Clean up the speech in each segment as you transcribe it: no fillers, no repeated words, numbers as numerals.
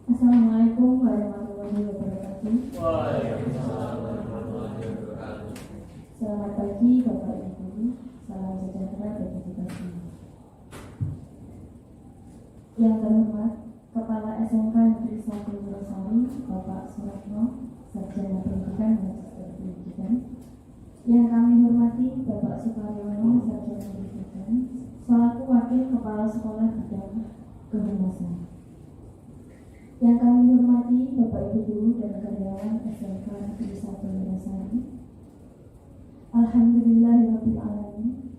Assalamualaikum warahmatullahi wabarakatuh. Waalaikumsalam warahmatullahi wabarakatuh. Selamat pagi Bapak Ibu, salam sejahtera bagi kita semua. Yang terhormat Kepala SMK Negeri 1 Wurosari Bapak Suratno, Sarjana Pendidikan Magister Pendidikan. Yang kami hormati Bapak Sukaryono, Sarjana Pendidikan, selaku Wakil Kepala Sekolah Bidang Kehumasan. Yang kami hormati Bapak Ibu Guru dan karyawan SMK Negeri 1 Wurosari. Alhamdulillahirabbil alamin.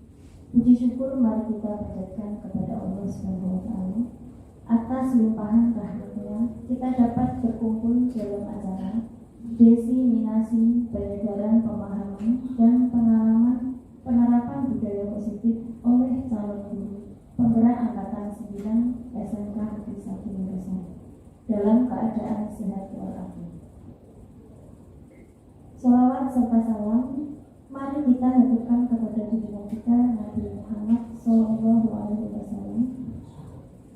Puji syukur mari kita panjatkan kepada Allah Subhanahu wa taala atas limpahan rahmatnya kita dapat berkumpul dalam acara diseminasi penyebaran pemahaman dan pengalaman penerapan budaya positif oleh calon guru penggerak angkatan 9 SMK Negeri 1 Wurosari dalam keadaan sehat walafiat. Salawat serta salam mari kita haturkan kepada junjungan kita Nabi Muhammad SAW.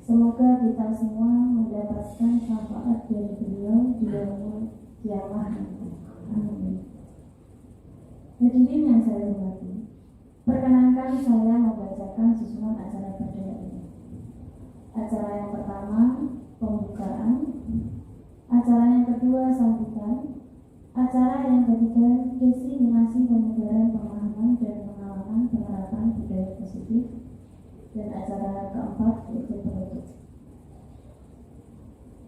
Semoga kita semua mendapatkan syafaat dari beliau di yaumul qiyamah nanti. Amin. Hadirin yang saya hormati, perkenankan saya membacakan susunan acara pada hari ini. Acara yang pertama pembukaan, acara yang kedua sambutan, acara yang ketiga diseminasi penyebaran pemahaman dan pengalaman penerapan budaya positif, dan acara keempat yaitu penutup.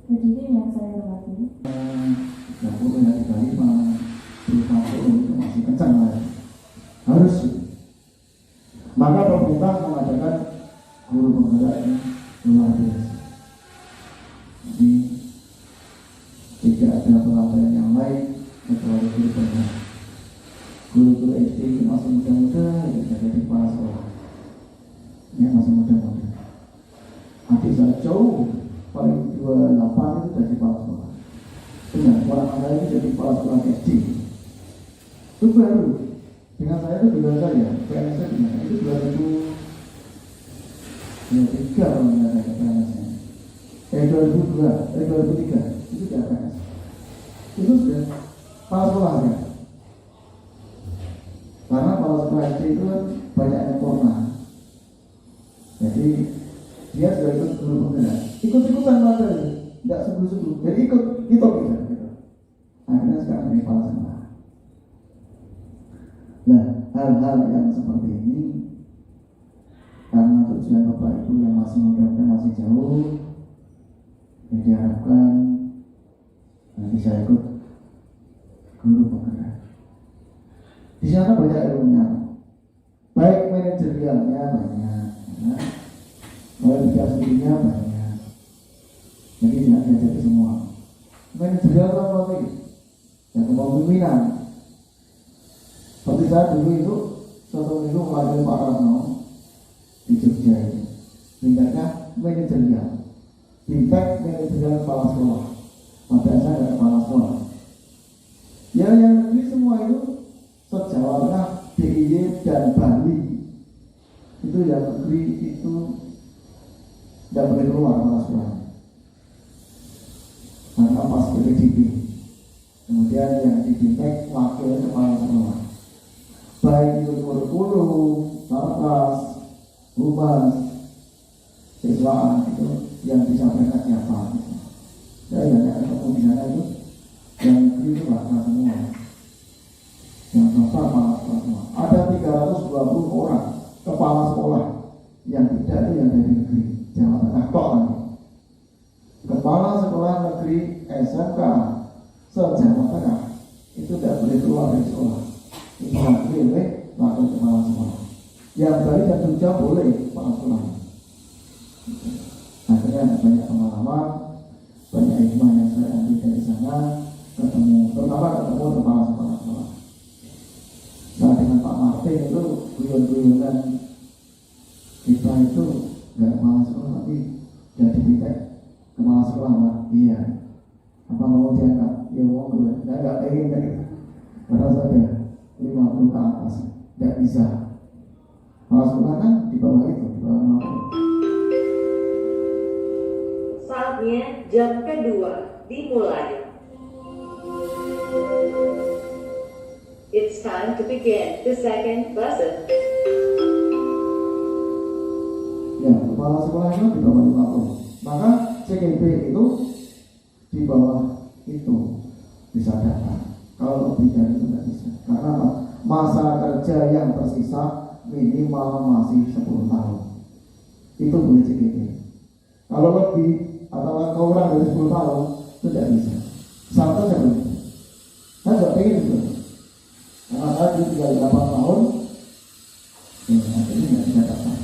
Hadirin yang saya hormati, dahulu dari Kalimantan berupa itu masih kencang lah, harus. Maka pemerintah mengadakan guru penggerak yang luar biasa. Jadi tidak ada pelatihan yang lain kecuali guru penggerak. Guru-guru SD itu masih muda-muda, itu jadi kepala sekolah. Ya masih muda-muda. Adik saya jauh paling 28 itu jadi kepala sekolah. Benar, orang anda ini jadi kepala sekolah SD. Itu baru. Dengan saya itu juga saya, PNS dengan saya itu 2003 kalau tidak ada PNS-nya. 2003 itu sudah PNS. Itu sudah kepala sekolahnya. Karena kepala sekolah SD itu kan banyak yang purna. Jadi dia sudah ikut guru penggerak. Ikut-ikutan materi, tidak sungguh-sungguh. Jadi ikut kita. Akhirnya sekarang jadi kepala sekolah. Nah, hal-hal yang seperti ini karena tujuan Bapak Ibu yang masih muda-muda masih jauh, jadi diharapkan bisa ikut guru penggerak. Di sana banyak ilmunya, baik manajerialnya banyak, kualifikasinya banyak. Jadi tidak diajari semua. Manajerial apa lagi? Yang kepemimpinan. Seperti saya dulu itu suatu minggu melalui Pak Ratno di Jogja itu tingkatnya manajerial, tingkat manajerial kepala sekolah. Pada saya ada kepala sekolah. Ya yang negeri semua itu se-Jawa Tengah, DIY dan Bali itu yang negeri itu tidak boleh keluar kepala sekolah. Karena pas PDB. Kemudian yang dididik wakil kepala sekolah. Baik itu kurikulum, sarkas, humas, siswaan itu yang disampaikan siapa? Ya yang ketemu di sana itu yang itu bahasa semua, yang bahasa kepala sekolah semua. Ada 320 orang kepala sekolah yang tidak itu yang dari negeri Jawa Tengah tok. Kepala sekolah negeri SMK se-Jawa Tengah itu tidak boleh keluar dari sekolah. Itu nggak boleh lakukan kepala sekolah. Yang Bali dan Jogja boleh kepala sekolah. Akhirnya ada banyak pengalaman, banyak hikmah yang saya ambil dari sana, terutama ketemu kepala sekolah. Nah dengan Pak Martin itu guyon-guyonan kita itu nggak kepala sekolah tapi jadi titik kepala sekolah Pak. Iya. Apa mau diangkat? Ya mau gue. Saya nggak pengen kan itu. Karena saya 50 ke atas, nggak bisa. Kepala sekolah kan di bawah itu, di bawah 50. Saatnya jam kedua dimulai. It's time to begin the second lesson. Ya, kepala sekolah itu di bawah 50. Maka CGP itu di bawah itu bisa datang. Kalau lebih dari itu tidak bisa. Karena apa? Masa kerja yang tersisa minimal masih 10 tahun. Itu boleh CGP. Kalau lebih atau kurang dari 10 tahun itu tidak bisa. Sampai saya boleh. Saya juga pengen itu. Karena saya tinggal 8 tahun, akhirnya tidak bisa datang.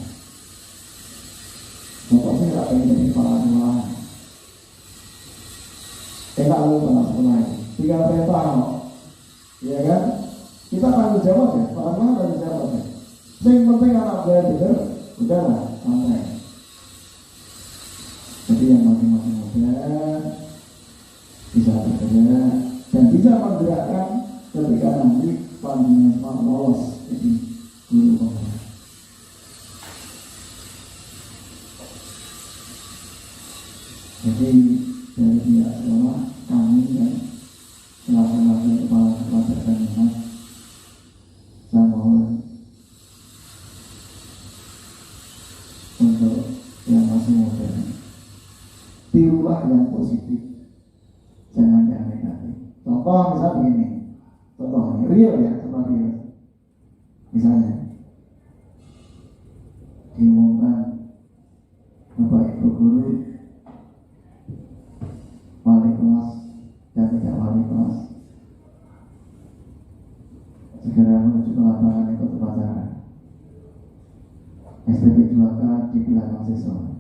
Pokoknya tidak pengen jadi kepala sekolah. Enak lu kepala sekolah itu. Tinggal perintah, ya kan? Kita tanggung jawab ya, kepala sekolah tanggung jawab ya. Yang penting anak belajar, udahlah, santai. Jadi yang masing-masing muda bisa bekerja dan bisa menggerakkan ketika nanti panjenengan lolos jadi guru penggerak. Jadi dari pihak sekolah kami yang selaku kepala sekolah dan saya mohon untuk yang masih muda tirulah yang positif, jangan yang negatif. Contoh misalnya begini, contoh ini real ya, contoh real. Misalnya diumumkan Bapak Ibu guru, wali kelas dan tidak wali kelas segera menuju ke lapangan ikut upacara STP 2K di belakang siswa.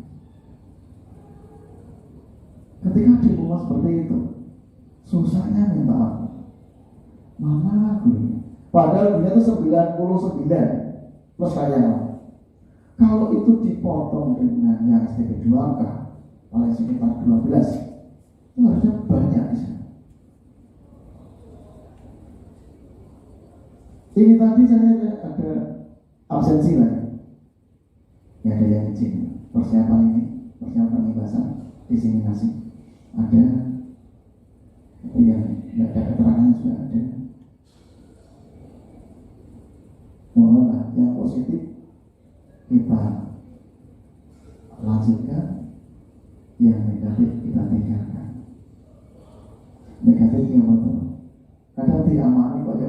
Ketika diumumkan seperti itu, susahnya minta ampun. Mana guru? Padahal dia itu 99 plus karyawan. Kalau itu dipotong dengan yang STP 2K paling sekitar 12, itu harusnya banyak di sana. Ini tadi saya ada absensi lagi. Ya ada yang izin persiapan pembebasan diseminasi. Ada yang tidak ada keterangan sudah ada. Mohonlah yang positif kita lanjutkan, yang negatif kita tinggalkan. Negatifnya betul. Kadang diamani pada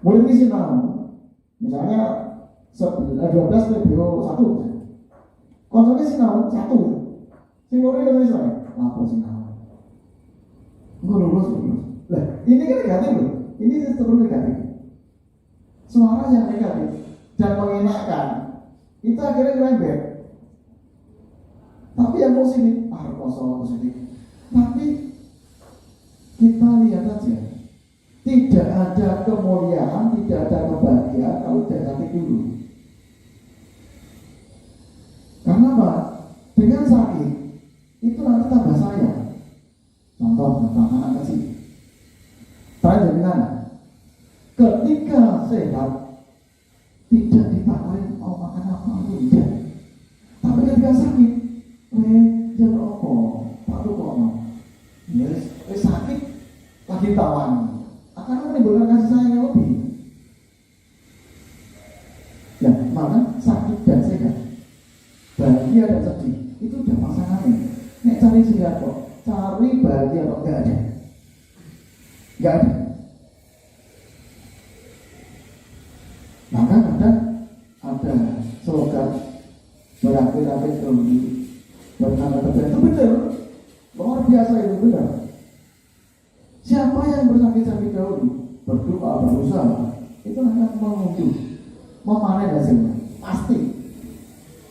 murid ini sinau. Misalnya 12 PBO 1 konsolnya sinau 1 singgurnya kan misalnya lapor sinau gue lulus. Lah ini kan negatif loh, ini sistem negatif, suara yang negatif dan mengenakan itu akhirnya ngerembet. Tapi yang positif, positif. Tapi kita lihat aja, tidak ada kemuliaan, tidak ada kebahagiaan kalau negatif dulu. Karena apa? Dengan sakit itu nanti tambah sayang. Contoh anak kecil, saya jaminan ketika sehat tidak ditawarin mau makan apa tidak. Tapi ketika sakit, jangan Pak Lukono, sakit lagi tawan, akan menimbulkan kasih sayang yang lebih. Ya, mana sakit dan sehat, bahagia dan sedih itu udah pasangannya. Nek cari sehat kok, cari bahagia kok nggak ada. Maka kadang ada slogan berakhir-akhir dulu berkata itu betul. Luar biasa itu benar. Siapa yang bersakit-sakit dahulu, berdoa, berusaha, itu akan memanen hasilnya. Pasti.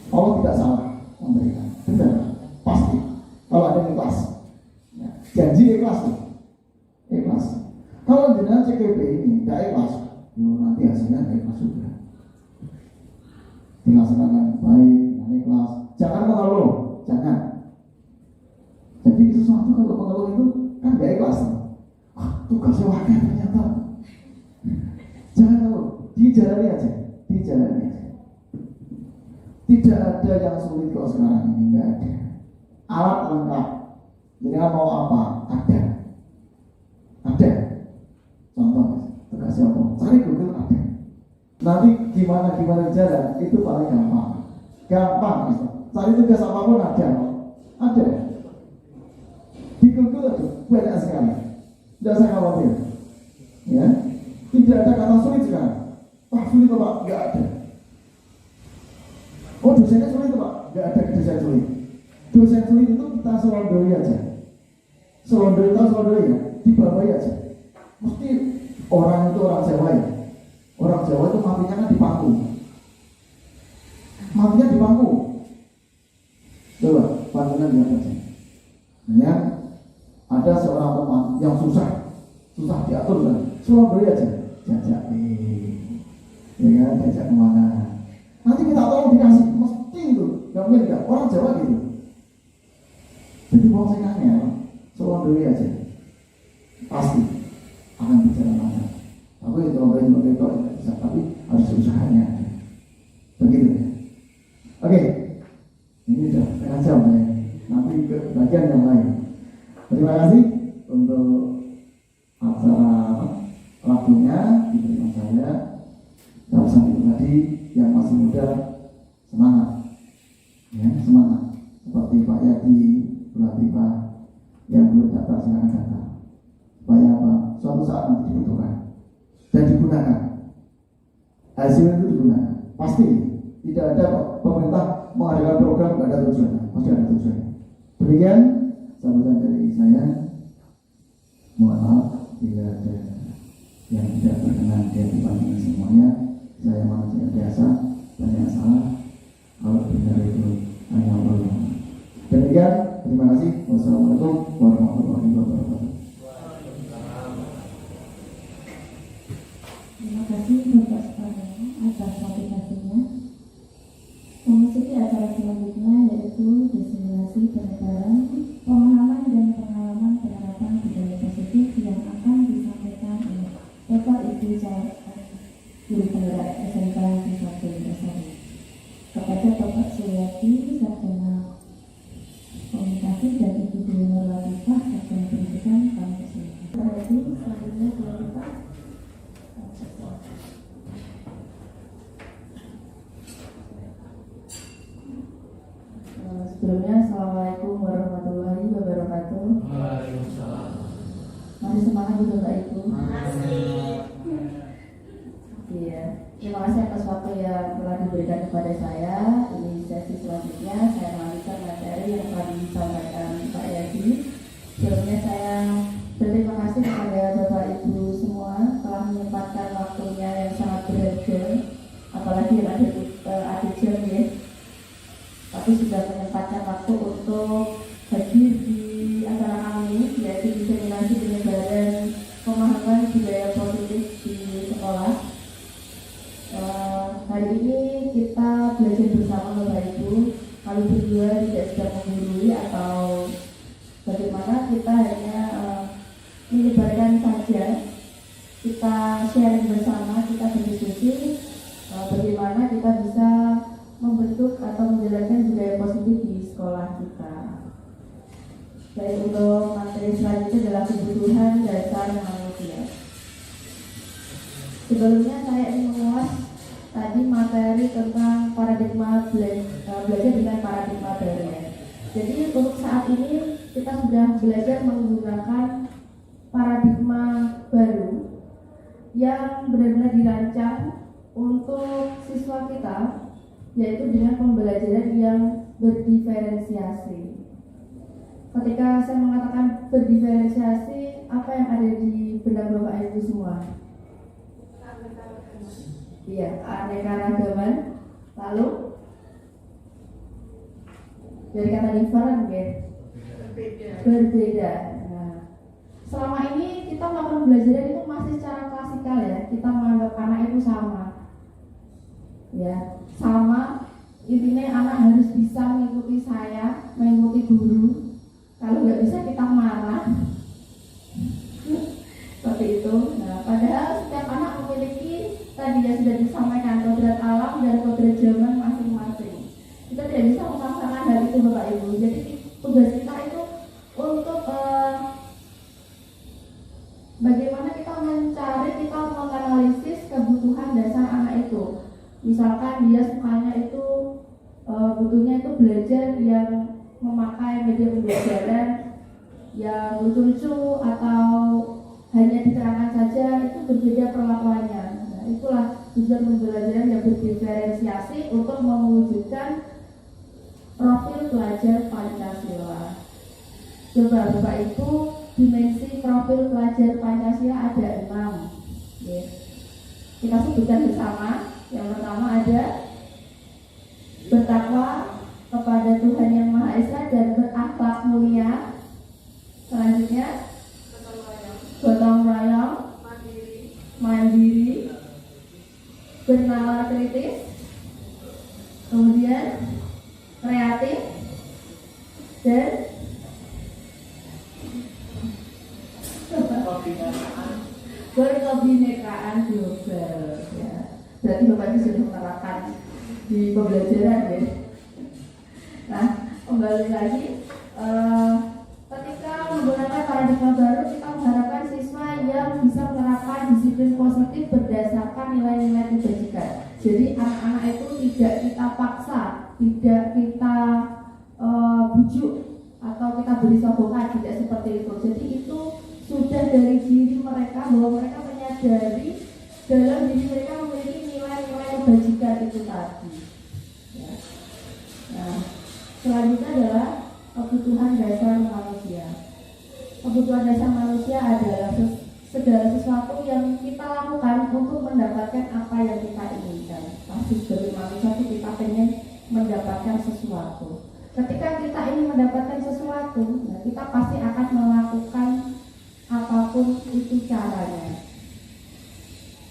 Allah tidak salah memberikan. Benar, pasti. Kalau ada ikhlas, ya, janji ikhlas tuh. Ikhlas. Kalau jenengan CKP ini tidak ikhlas, nanti hasilnya tidak ikhlas juga. Dilaksanakan baik, dengan ikhlas. Jangan mengeluh, jangan. Jadi sesuatu kalau mengeluh itu kan tidak ikhlas. Tugasnya wakil ternyata. Jangan mengeluh, dijalani aja, dijalani aja. Tidak ada yang sulit kok sekarang ini, nggak ada. Alat lengkap. Jadi mau apa? Ada. Ada. Contoh, tugasnya apa? Cari Google ada. Nanti gimana jalan itu paling gampang. Gampang, gitu. Cari tugas apapun ada. Ada. Di Google itu banyak sekali. Tidak usah khawatir. Ya, tidak ada kata sulit sekarang. Wah sulit Pak, nggak ada. Oh dosennya sulit Pak, nggak ada dosen sulit. Dosen sulit itu kita selondoi aja. Selondoi ya, dibawahi aja. Mesti orang itu orang Jawa ya. Orang Jawa itu matinya kan di pangku. Matinya di pangku. Coba, pandangan lihat aja. Ya, ada seorang teman yang susah diatur kan. Selondoi aja, jajak ya kan, jajak kemana. Nanti kita tolong dikasih, mesti itu, nggak mungkin nggak. Orang Jawa gitu. Jadi mau saya nanya, selondoi aja, pasti akan berjalan lancar. Aku itu cobain begitu bisa, tapi harus usahanya. Begitu ya. Oke, ini sudah setengah jam ya. Nanti ke bagian yang lain. Terima kasih untuk acara lagunya diberikan saya. Dalam itu tadi yang masih muda semangat, ya semangat. Seperti Pak Yadi, Bu Latifah yang belum daftar silakan daftar. Supaya apa? Suatu saat nanti dibutuhkan dan digunakan. Hasil itu digunakan. Pasti tidak ada pemerintah mengadakan program tidak ada tujuan, pasti ada tujuan. Demikian sambutan dari saya. Mohon maaf bila ada yang tidak berkenan di hadapan ini semuanya. Saya manusia biasa, banyak salah. Kalau benar itu hanya Allah. Demikian, terima kasih. Wassalamualaikum warahmatullahi wabarakatuh. Terima kasih Bapak Suparno atas motivasinya. Memasuki acara selanjutnya yaitu disimulasi penyebaran pemahaman dan pengalaman penerapan budaya positif yang akan disampaikan oleh Bapak Ibu Guru Penggerak SMK Siswati Dasari kepada Bapak Suryati Sarjana Komunikasi dan Ibu Dwi Nur Latifah Sarjana Pendidikan Kampus Unpad. Terima kasih. Selanjutnya Bapak. Sebelumnya, Assalamualaikum warahmatullahi wabarakatuh. Waalaikumsalam. Masih semangat juga Bapak Ibu? Iya. Terima kasih atas waktu yang telah diberikan kepada saya. Ini sesi selanjutnya saya melanjutkan materi yang telah disampaikan Pak Yadi. Sebelumnya saya berterima kasih kepada Bapak Ibu semua telah menyempatkan waktunya yang sangat berharga, apalagi yang ada jam ya. Tapi sudah menyempatkan waktu untuk hadir di acara kami, yaitu diseminasi penyebaran pemahaman budaya positif di sekolah. Hari ini kita belajar bersama Bapak Ibu. Kami berdua tidak sedang menggurui atau bagaimana, kita hanya menyebarkan saja. Kita sharing bersama, kita berdiskusi bagaimana kita bisa membentuk atau menjalankan budaya positif di sekolah kita. Baik, untuk materi selanjutnya adalah kebutuhan dasar manusia. Sebelumnya saya ingin mengulas tadi materi tentang paradigma belajar dengan paradigma baru. Jadi untuk saat ini kita sudah belajar menggunakan paradigma baru yang benar-benar dirancang untuk siswa kita, yaitu dengan pembelajaran yang berdiferensiasi. Ketika saya mengatakan berdiferensiasi, apa yang ada di benak Bapak Ibu semua? Iya, keanekaragaman. Lalu dari kata different, ya? Berbeda. Nah, selama ini kita melakukan pembelajaran itu masih secara klasikal ya. Kita menganggap anak itu sama, ya, sama. Intinya anak harus bisa mengikuti saya, mengikuti guru. Kalau nggak bisa kita marah. Seperti itu. Nah, padahal setiap anak memiliki tadi yang sudah disampaikan kodrat alam dan kodrat zaman masing-masing. Kita tidak bisa memaksakan hal itu Bapak Ibu. Jadi tugas kita itu untuk bagaimana kita mencari, kita menganalisis kebutuhan dasar anak itu. Misalkan dia sukanya itu butuhnya itu belajar yang memakai media pembelajaran yang lucu-lucu atau hanya diterangkan saja, itu berbeda perlakuannya. Nah, itulah tujuan pembelajaran yang berdiferensiasi untuk mewujudkan profil pelajar Pancasila. Coba Bapak Ibu, dimensi profil pelajar Pancasila ada 6. Ya. Kita sebutkan bersama. Yang pertama ada bertakwa kepada Tuhan Yang Maha Esa dan berakhlak mulia. Selanjutnya gotong royong, mandiri, bernalar kritis, kemudian kreatif, dan berkebinekaan global. Ya. Berarti Bapak Ibu sudah menerapkan di pembelajaran ya. Nah, kembali lagi, ketika menggunakan paradigma baru, kita mengharapkan siswa yang bisa menerapkan disiplin positif berdasarkan nilai-nilai kebajikan. Jadi anak-anak itu tidak kita paksa, tidak kita bujuk atau kita beri sokongan, tidak seperti itu. Jadi itu sudah dari diri mereka, bahwa mereka menyadari dalam diri mereka memiliki nilai-nilai kebajikan itu tadi. Ya. Nah, selanjutnya adalah kebutuhan dasar manusia. Kebutuhan dasar manusia adalah segala sesuatu yang kita lakukan untuk mendapatkan apa yang kita inginkan. Pasti sebagai manusia kita pengen mendapatkan sesuatu. Ketika kita ingin mendapatkan sesuatu, nah kita pasti akan melakukan apapun itu caranya.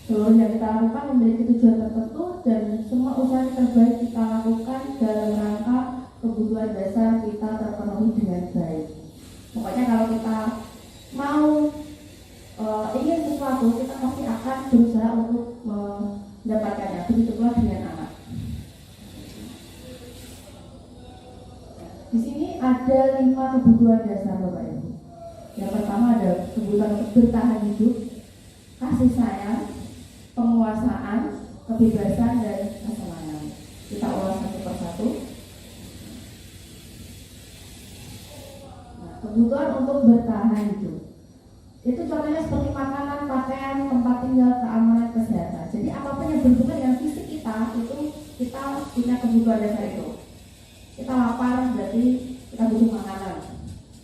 Seluruh yang kita lakukan memiliki tujuan tertentu dan semua usaha terbaik kita lakukan dalam rangka kebutuhan dasar kita terpenuhi dengan baik. Pokoknya kalau kita mau ingin sesuatu, kita pasti akan berusaha untuk mendapatkannya. Begitu pula dengan anak. Di sini ada 5 kebutuhan dasar Bapak Ibu. Yang pertama ada kebutuhan untuk bertahan hidup, kasih sayang, penguasaan, kebebasan, dan kesenangan. Kita ulas satu persatu. Nah, kebutuhan untuk bertahan hidup itu contohnya seperti makanan, pakaian, tempat tinggal, keamanan, kesehatan. Jadi apapun yang berhubungan dengan fisik kita, itu kita punya kebutuhan dasar itu. Kita lapar, berarti kita butuh makanan.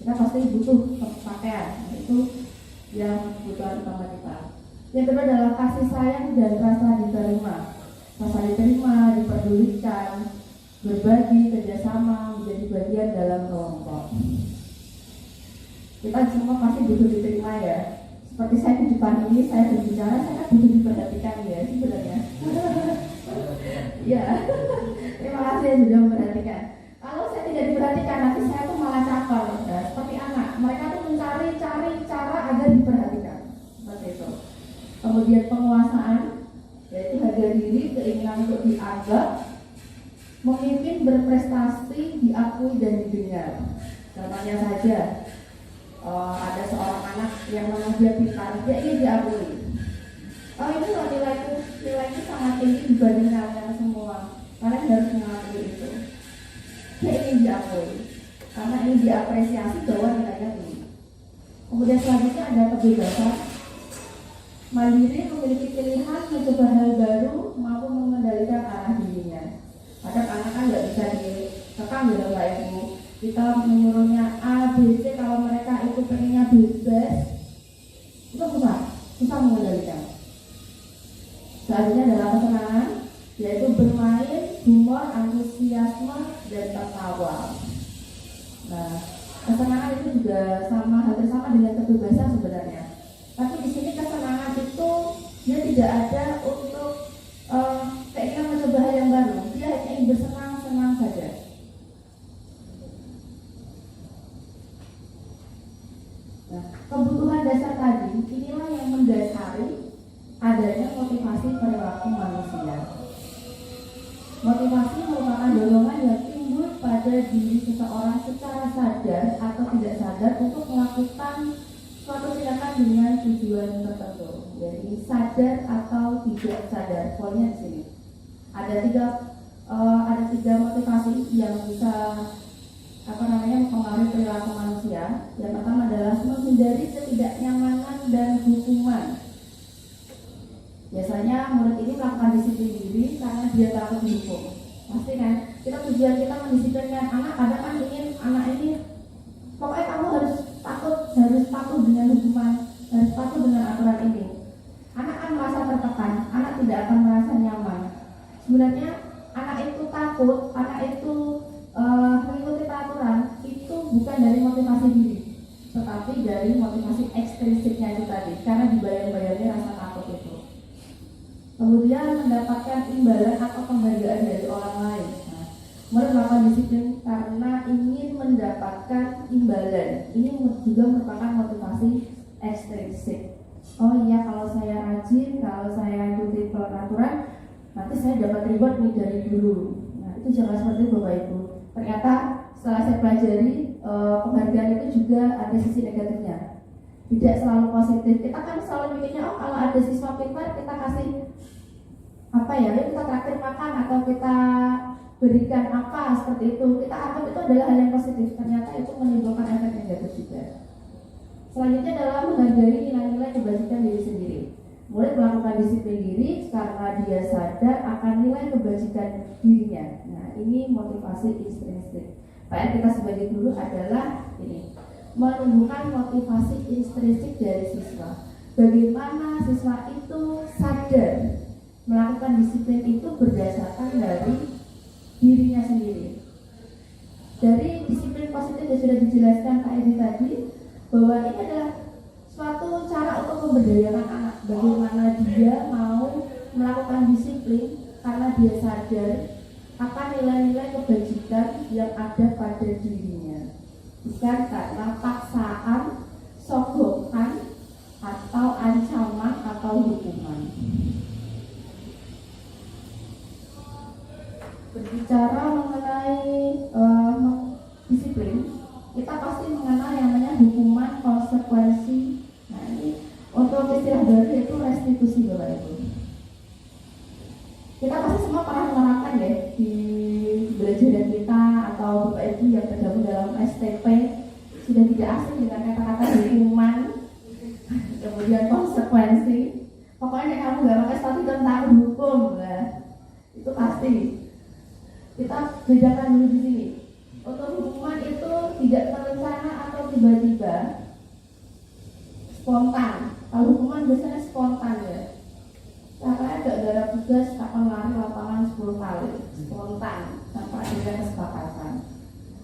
Kita pasti butuh pakaian. Itu yang kebutuhan utama kita. Yang kedua adalah kasih sayang dan rasa diterima. Rasa diterima, diperdulikan, berbagi, kerjasama, menjadi bagian dalam kelompok. Kita semua pasti butuh diterima ya. Seperti saya di depan ini, saya berbicara, saya kan butuh diperhatikan ya sebenarnya. Ya, terima kasih sudah memperhatikan. Kalau saya tidak diperhatikan, nanti saya tuh malah caper. Ya, seperti anak, mereka tuh mencari cara agar diperhatikan. Seperti itu. Kemudian penguasaan, yaitu harga diri, keinginan untuk dianggap, memimpin, berprestasi, diakui dan didengar. Contohnya saja, ada seorang anak yang memang dia pintar, dia ingin diakui. Oh ini loh nilaiku sangat tinggi dibanding kalian semua. Kalian harus mengakui itu. Dia ingin diakui, karena ingin diapresiasi bahwa nilainya tinggi. Kemudian selanjutnya ada kebebasan. Mandiri, memiliki pilihan, mencoba hal baru, mampu mengendalikan arah dirinya. Kadang anak kan nggak bisa dikekang dalam ilmu. kita menyuruhnya A, B, C, kalau mereka itu pengennya bebas, itu susah mengendalikan. Selanjutnya adalah kesenangan, yaitu bermain, humor, antusiasme, dan tertawa. Nah, kesenangan itu juga hampir sama dengan kebebasan sebenarnya. Tapi di sini kesenangan itu dia tidak ada untuk keinginan mencoba hal yang baru. Dia hanya ingin bersenang-senang saja. Nah, kebutuhan dasar tadi inilah yang mendasari adanya motivasi perilaku manusia. Motivasi merupakan dorongan yang timbul pada diri seseorang secara sadar atau tidak sadar untuk melakukan suatu tindakan dengan tujuan tertentu. Jadi sadar atau tidak sadar, poinnya di sini. Ada tiga motivasi yang bisa mempengaruhi perilaku manusia. Yang pertama adalah menghindari ketidaknyamanan dan hukuman. Biasanya murid ini melakukan disiplin diri karena dia takut dihukum. Pasti kan? Tujuan kita mendisiplinkan anak, kadang kan ingin anak ini pokoknya kamu harus patuh dengan hukuman, harus patuh dengan aturan ini. Anak kan merasa tertekan, anak tidak akan merasa nyaman. Sebenarnya anak itu takut, anak itu mengikuti peraturan itu bukan dari motivasi diri, tetapi dari motivasi ekstrinsiknya itu tadi, karena dibayang-bayangnya rasa takut itu. Kemudian mendapatkan imbalan atau penghargaan dari orang lain. Nah, murid melakukan disiplin karena ingin mendapatkan imbalan. Ini juga merupakan motivasi ekstrinsik. Oh iya, kalau saya rajin, kalau saya ikuti peraturan, nanti saya dapat reward nih dari guru. Nah, itu jangan seperti itu Bapak Ibu. Ternyata setelah saya pelajari, penghargaan itu juga ada sisi negatifnya. Tidak selalu positif. Kita kan selalu mikirnya, oh kalau ada siswa pintar kita kasih kita traktir makan atau kita berikan apa seperti itu. Kita anggap itu adalah hal yang positif. Ternyata itu menimbulkan efek negatif juga. Selanjutnya adalah menghargai nilai-nilai kebajikan diri sendiri. Murid melakukan disiplin diri karena dia sadar akan nilai kebajikan dirinya. Nah, ini motivasi intrinsik. PR kita sebagai guru adalah ini, menumbuhkan motivasi intrinsik dari siswa. Bagaimana siswa itu sadar melakukan disiplin itu berdasarkan dari dirinya sendiri. Dari disiplin positif yang sudah dijelaskan Kak Edi tadi, bahwa ini adalah suatu cara untuk memberdayakan anak. Bagaimana dia mau melakukan disiplin karena dia sadar akan nilai-nilai kebajikan yang ada pada dirinya, bukan karena paksaan, sogokan, atau ancaman atau hukuman. Berbicara mengenai disiplin, kita pasti mengenal yang namanya hukuman konsekuensi. Nah, ini untuk istilah baru itu restitusi Bapak Ibu. Kita pasti semua pernah menerapkan ya di belajaran kita, atau Bapak Ibu yang tergabung dalam STP sudah tidak asing dengan kata-kata hukuman, kemudian konsekuensi. Pokoknya kamu nggak pakai studi tentang hukum, itu pasti. Kita bedakan dulu di sini. Untuk hukuman itu tidak terencana atau tiba-tiba, spontan. Kalau hukuman biasanya spontan ya. Caranya gara-gara tugas akan lari lapangan 10 kali, spontan tanpa ada kesepakatan.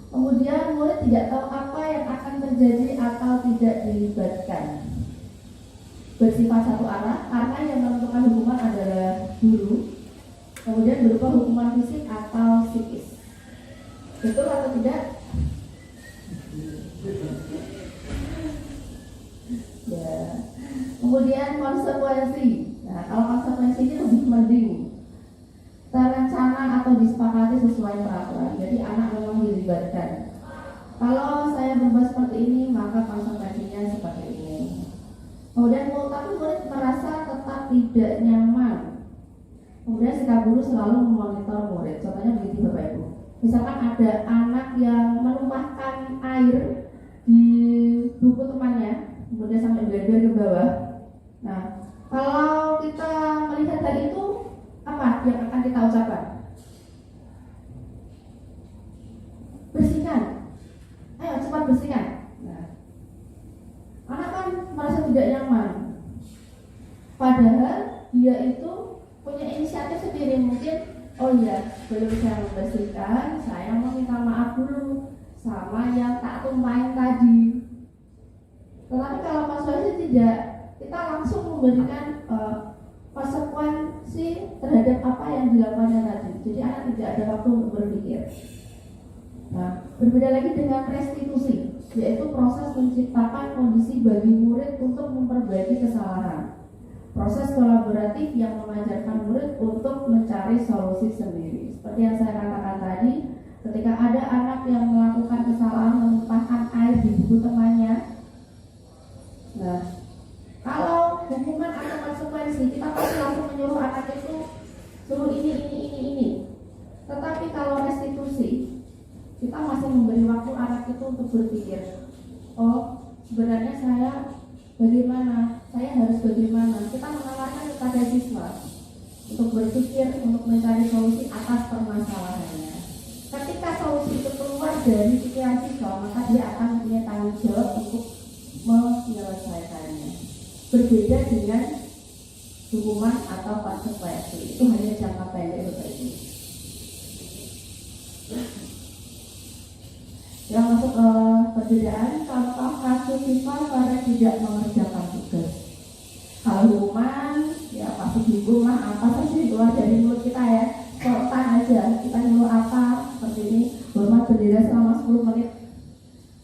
Kemudian murid tidak tahu apa yang akan terjadi atau tidak dilibatkan. Bersifat satu arah karena yang menentukan hukuman adalah guru. Kemudian berupa hukuman fisik atau psikis. Betul atau tidak? Ya. Kemudian konsekuensi. Nah, kalau konsekuensi ini lebih mending terencana atau disepakati sesuai peraturan. Jadi anak memang dilibatkan. Kalau saya berbuat seperti ini, maka konsekuensinya seperti ini. Kemudian tapi murid merasa tetap tidak nyaman. Kemudian sikap guru selalu memonitor murid. Contohnya begitu Bapak Ibu. Misalkan ada anak yang menumpahkan air di buku temannya, kemudian sampai beredar ke bawah. Nah, kalau kita melihat hal itu, apa yang akan kita ucapkan? Bersihkan. merasa tidak nyaman. Padahal dia itu punya inisiatif sendiri. Mungkin, oh iya, belum saya membersihkan, saya mau minta maaf dulu sama yang tak tumpahin tadi. Tetapi kalau konsultasi tidak, kita langsung memberikan konsekuensi terhadap apa yang dilakukannya tadi. Jadi anak tidak ada waktu untuk berpikir. Nah, berbeda lagi dengan restitusi, yaitu proses menciptakan kondisi bagi murid untuk memperbaiki kesalahan. Proses kolaboratif yang mengajarkan murid untuk mencari solusi sendiri. Seperti yang saya katakan tadi, ketika ada anak yang melakukan kesalahan menumpahkan air di buku temannya, nah, kalau hukuman atau konsekuensi, kita pasti langsung menyuruh anak itu suruh ini. Tetapi kalau restitusi, kita masih memberi waktu anak itu untuk berpikir. Oh, sebenarnya saya bagaimana? Saya harus bagaimana? Kita menawarkan kepada siswa untuk berpikir, untuk mencari solusi atas permasalahannya. Ketika solusi itu keluar dari pikiran siswa, maka dia akan punya tanggung jawab untuk menyelesaikannya. Berbeda dengan hukuman atau konsekuensi, itu hanya jangka pendek begitu. Yang masuk ke perbedaan, contoh kasus siswa karena tidak mengerjakan tugas. Kalau hukuman, ya pasti dihukum lah, apa saja keluar dari mulut kita ya. Spontan aja, kita nyuruh apa, seperti ini, hormat bendera selama 10 menit.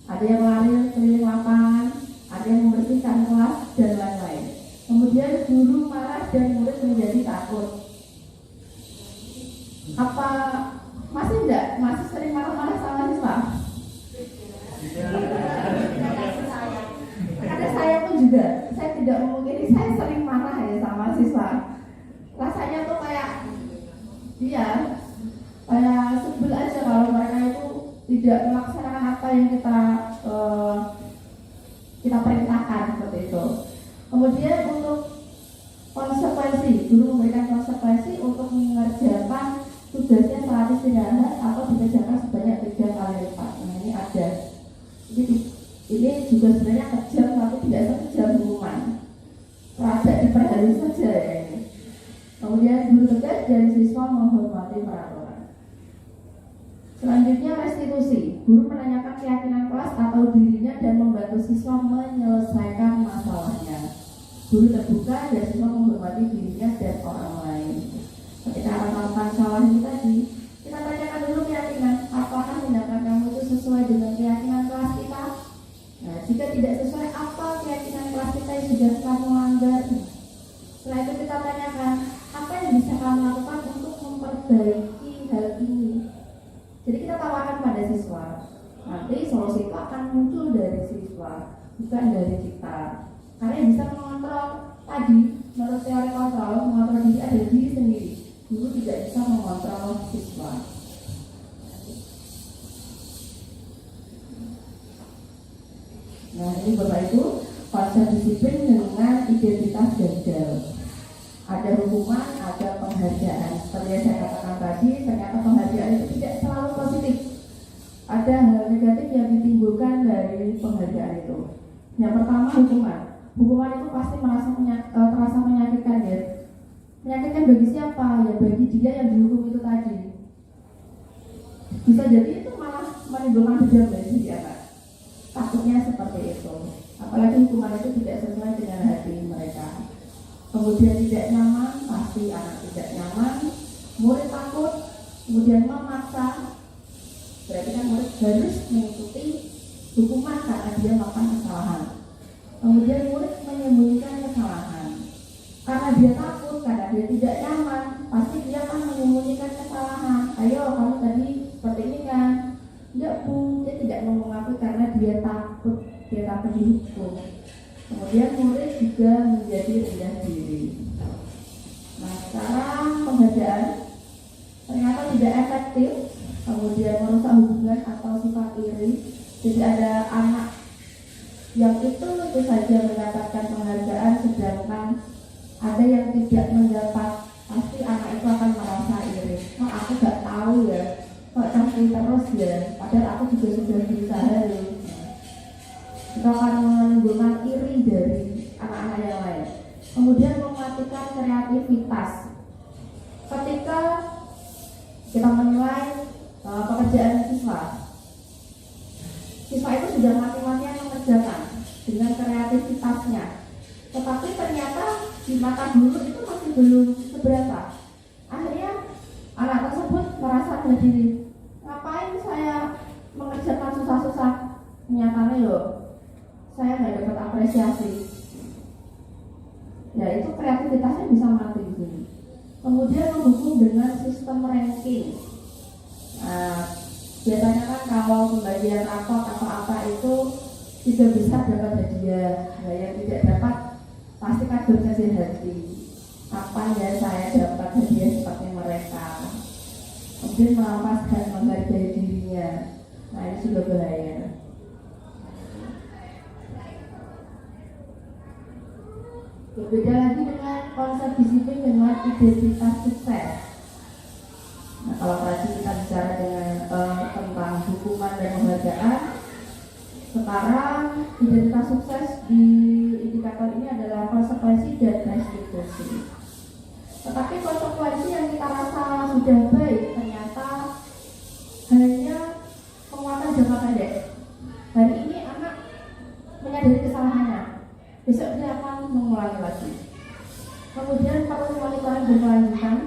Ada yang lari keliling lapangan, ada yang membersihkan kelas, dan lain-lain. Kemudian guru marah dan murid menjadi takut. Apa masih enggak? Masih sering marah-marah sama siswa? Ada saya pun juga, saya tidak memungkiri, saya sering marah ya sama siswa. Rasanya tuh kayak sebel aja kalau mereka itu tidak melaksanakan apa yang kita perintahkan seperti itu. Kemudian untuk konsekuensi, guru memberikan konsekuensi untuk mengerjakan tugasnya saat istirahat atau dikerjakan sebanyak 3 kali lipat. Nah, ini ada. Ini juga sebenarnya kejam, tapi tidak sekejam hukuman. Rada diperhalus saja ya ini. Kemudian guru tegas dan siswa menghormati peraturan. Selanjutnya restitusi. Guru menanyakan keyakinan kelas atau dirinya dan membantu siswa menyelesaikan masalahnya. Guru terbuka dan siswa menghormati dirinya dan orang lain. Ketika anak melakukan salah ini tadi, kita tanyakan dulu keyakinan, apakah tindakan kamu itu sesuai dengan keyakinan kelas kita? Nah, jika tidak sesuai, apa keyakinan kelas kita yang sudah kamu langgar? Setelah itu kita tanyakan, apa yang bisa kamu lakukan untuk memperbaiki hal ini? Jadi kita tawarkan pada siswa. Nanti solusi itu akan muncul dari siswa, bukan dari kita. Karena yang bisa mengontrol tadi, menurut teori kontrol, mengontrol diri adalah diri sendiri. Guru tidak bisa mengontrol siswa. Nah, ini Bapak Ibu, konsep disiplin dengan identitas gagal. Ada hukuman, ada penghargaan. Seperti yang saya katakan tadi, ternyata penghargaan itu tidak selalu positif. Ada hal negatif yang ditimbulkan dari penghargaan itu. Yang pertama, hukuman. Hukuman itu pasti terasa menyakitkan ya. Menyakitkan bagi siapa? Ya bagi dia yang dihukum itu tadi. Bisa jadi itu malah menimbulkan dendam dari dia, Pak. Takutnya seperti itu. Apalagi hukuman itu tidak sesuai dengan hati mereka. Kemudian tidak nyaman, pasti anak tidak nyaman. Murid takut, kemudian memaksa. Berarti kan murid harus mengikuti hukuman karena dia melakukan kesalahan. Kemudian murid menyembunyikan kesalahan. Karena dia takut, karena dia tidak nyaman, pasti dia akan menyembunyikan kesalahan. Ayo, kamu tadi seperti ini kan? Enggak, Bu, dia tidak mau mengakui karena dia takut dihukum. Kemudian murid juga menjadi rendah diri. Nah, sekarang penghargaan ternyata tidak efektif, kemudian merusak hubungan atau sifat iri. Jadi ada anak yang itu saja mendapatkan penghargaan, sedangkan ada yang tidak mendapat. Pasti anak itu akan merasa iri. Kok aku gak tahu ya, kok cantik terus ya, padahal aku juga sudah berusaha loh. Kita akan menimbulkan iri dari mematikan kreativitas. Ketika kita menilai pekerjaan siswa itu sudah mati-matian mengerjakan dengan kreativitasnya, tetapi ternyata di mata guru itu masih belum seberapa. Akhirnya anak tersebut merasa diri, ngapain saya mengerjakan susah-susah, nyatanya loh saya nggak dapat apresiasi. Ya itu kreativitasnya bisa mati di sini. Kemudian mendukung dengan sistem ranking. Biasanya kan kalau pembagian rapot atau apa itu tidak bisa dapat hadiah. Nah, yang tidak dapat pasti kan berkecil hati. Apa ya saya dapat hadiah seperti mereka? Kemudian merampas dan menghargai dirinya. Nah ini sudah bahaya. Berbeda lagi dengan konsep disiplin dengan identitas sukses. Nah, kalau tadi kita bicara dengan tentang hukuman dan penghargaan, sekarang identitas sukses di indikator ini adalah konsekuensi dan restitusi. Tetapi konsekuensi yang kita rasa sudah baik ternyata hanya penguatan jangka pendek. Hari ini anak menyadari kesalahannya, besok dia akan mengulangi lagi. Kemudian perlu monitoring berkelanjutan.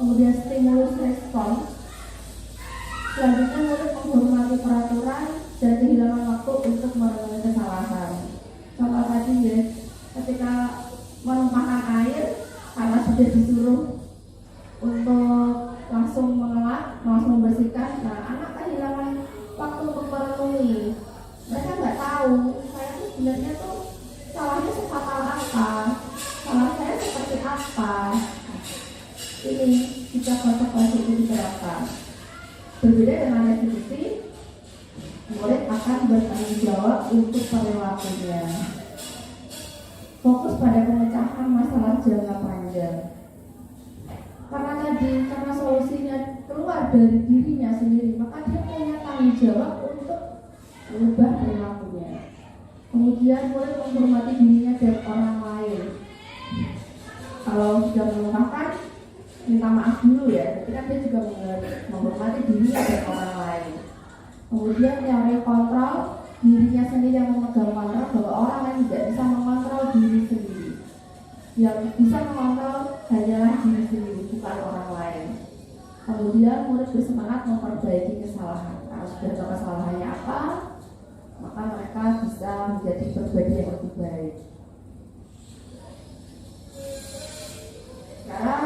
Kemudian stimulus respon. Selanjutnya murid menghormati peraturan dan kehilangan waktu untuk merenungi kesalahan. Contoh tadi ya, ketika menumpahkan air karena sudah disuruh untuk langsung mengelak, langsung membersihkan. Nah, anak kehilangan waktu untuk merenungi. Mereka nggak tahu saya tuh sebenarnya tuh salahnya sefatal apa, salah saya seperti apa. Ini jika konsekuensi itu diterapkan. Berbeda dengan restitusi, murid akan bertanggung jawab untuk perilakunya. Fokus pada pemecahan masalah jangka panjang. Karena solusinya keluar dari dirinya sendiri, maka dia punya tanggung jawab untuk mengubah perilakunya. Kemudian murid menghormati dirinya dan orang lain. Kalau sudah mengungkapkan, minta maaf dulu ya, tapi kan dia juga menghormati dirinya dan orang lain. Kemudian teori kontrol, dirinya sendiri yang memegang kontrol, bahwa orang lain tidak bisa mengontrol diri sendiri. Yang bisa mengontrol hanyalah diri sendiri, bukan orang lain. Kemudian murid bersemangat memperbaiki kesalahan. Kalau sudah tahu kesalahannya apa, maka mereka bisa menjadi pribadi yang lebih baik. Sekarang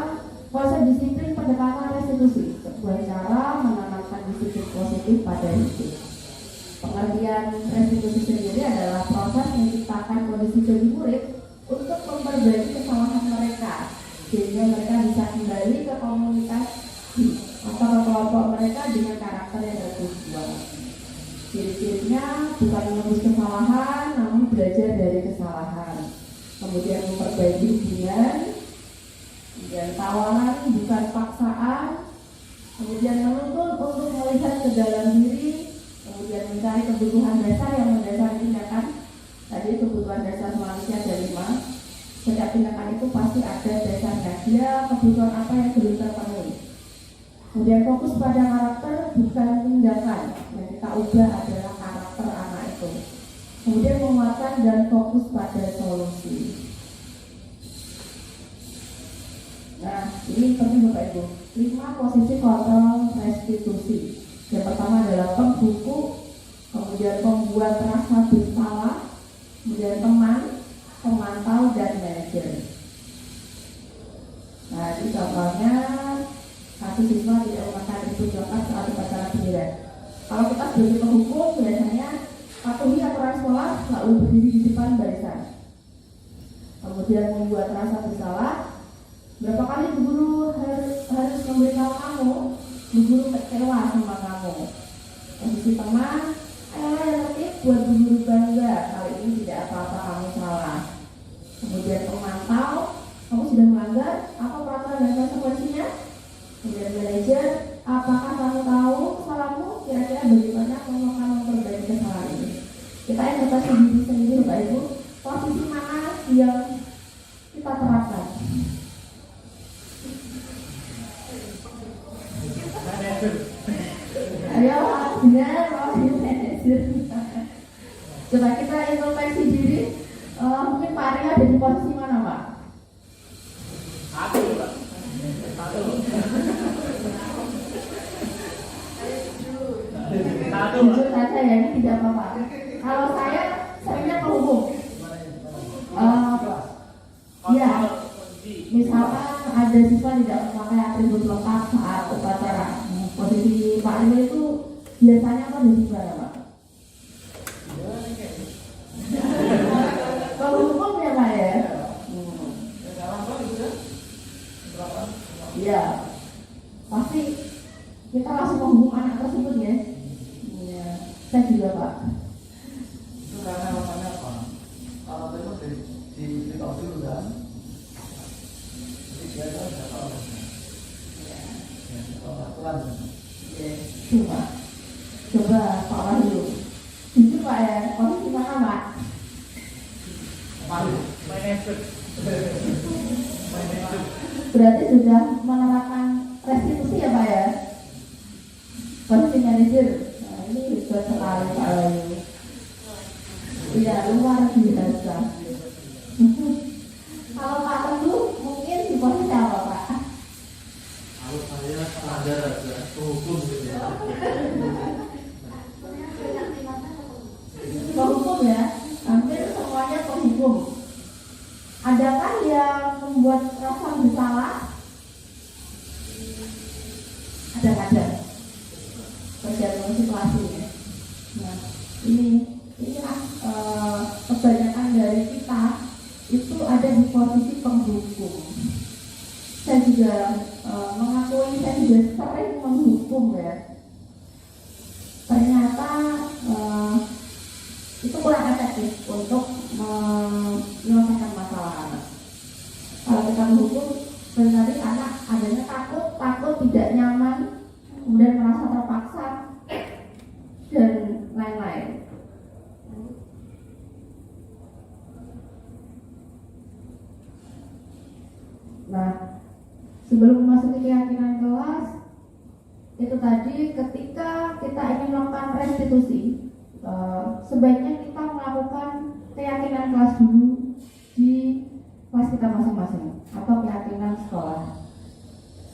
konsep disiplin pendekatan restitusi, sebuah cara menanamkan disiplin positif pada hidup. Pengertian restitusi sendiri adalah proses menciptakan kondisi bagi murid untuk memperbaiki kesalahan mereka, sehingga mereka bisa kembali ke komunitas atau ke kelompok mereka dengan karakter yang bertujuan. Ciri-cirinya bukan menembus kesalahan, namun belajar dari kesalahan. Kemudian memperbaiki hubungan, dan tawanan bukan paksaan. Kemudian menuntun untuk melihat ke dalam diri. Kemudian mencari kebutuhan dasar yang mendasari tindakan. Tadi kebutuhan dasar manusia ada 5. Setiap tindakan itu pasti ada dasarnya. Dia kebutuhan apa yang belum terpenuhi. Kemudian fokus pada karakter bukan tindakan. Yang kita ubah adalah karakter anak itu. Kemudian menguatkan dan fokus pada solusi. Nah, ini penting Bapak Ibu. 5 posisi kontrol restitusi. Yang pertama adalah pembuku, kemudian pembuat rasa bersalah, kemudian teman, pemantau, dan manajer. Nah, di contohnya satu siswa tidak memakai ribut coklat saat upacara bendera. Kalau kita sebagai penghukum biasanya patuhi aturan sekolah, lalu berdiri di depan barisan. Kemudian membuat rasa bersalah. Berapa kali bu guru harus memberitahu kamu, bu guru kecewa sama kamu. Posisi teman, yang tertib buat bu guru bangga, kali ini tidak apa-apa kamu salah. Kemudian pemantau, kamu sudah melanggar, apa peraturan dan konsekuensinya? Kemudian manajer, apakah kamu tahu kesalahanmu? Kira-kira bagaimana kamu akan memperbaiki kesalahan ini? Kita yang diri sendiri Bapak Ibu, posisi mana yang kita terapkan? ada di posisi mana, Pak? Satu, Pak. Satu. Satu. Jujur saja ya, ini tidak apa-apa. Kalau saya seringnya penghubung. Ya, misalkan ada siswa tidak memakai atribut lengkap saat upacara. Posisi Pak Rio itu biasanya apa di mana, Pak? Penghubung ya, Pak ya? Iya, pasti kita langsung menghubung anak tersebut ya. Iya, saya juga Pak. Itu karena alasannya apa? Alasannya ditahu dulu kan? Jadi dia tahu siapa orangnya. Ya, tahu aturan. Coba Pak Wahyu. Jujur Pak ya, posisi mana Pak? Manajer. Berarti sudah menerapkan restitusi ya Pak ya? Posisi manajer. Nah, ini hebat sekali Pak Wahyu. Tidak luar biasa. Kalau Pak Teguh mungkin di posisi apa Pak? Kalau saya standar aja, hukum gitu ya. Penghukum ya, hampir semuanya penghukum. Adakah yang membuat rasa bersalah? Ada. Tergantung situasi ya. Nah, inilah kebanyakan dari kita itu ada di posisi penghukum. Saya juga mengakui saya juga sering menghukum ya. Ternyata itu kurang efektif untuk menyelesaikan masalah anak. Kalau kita menghukum, berarti anak adanya takut tidak nyaman, kemudian merasa terpaksa dan lain-lain. Nah, sebelum memasuki keyakinan kelas, itu tadi ketika kita ingin melakukan restitusi, sebaiknya kita melakukan keyakinan kelas dulu di kelas kita masing-masing atau keyakinan sekolah.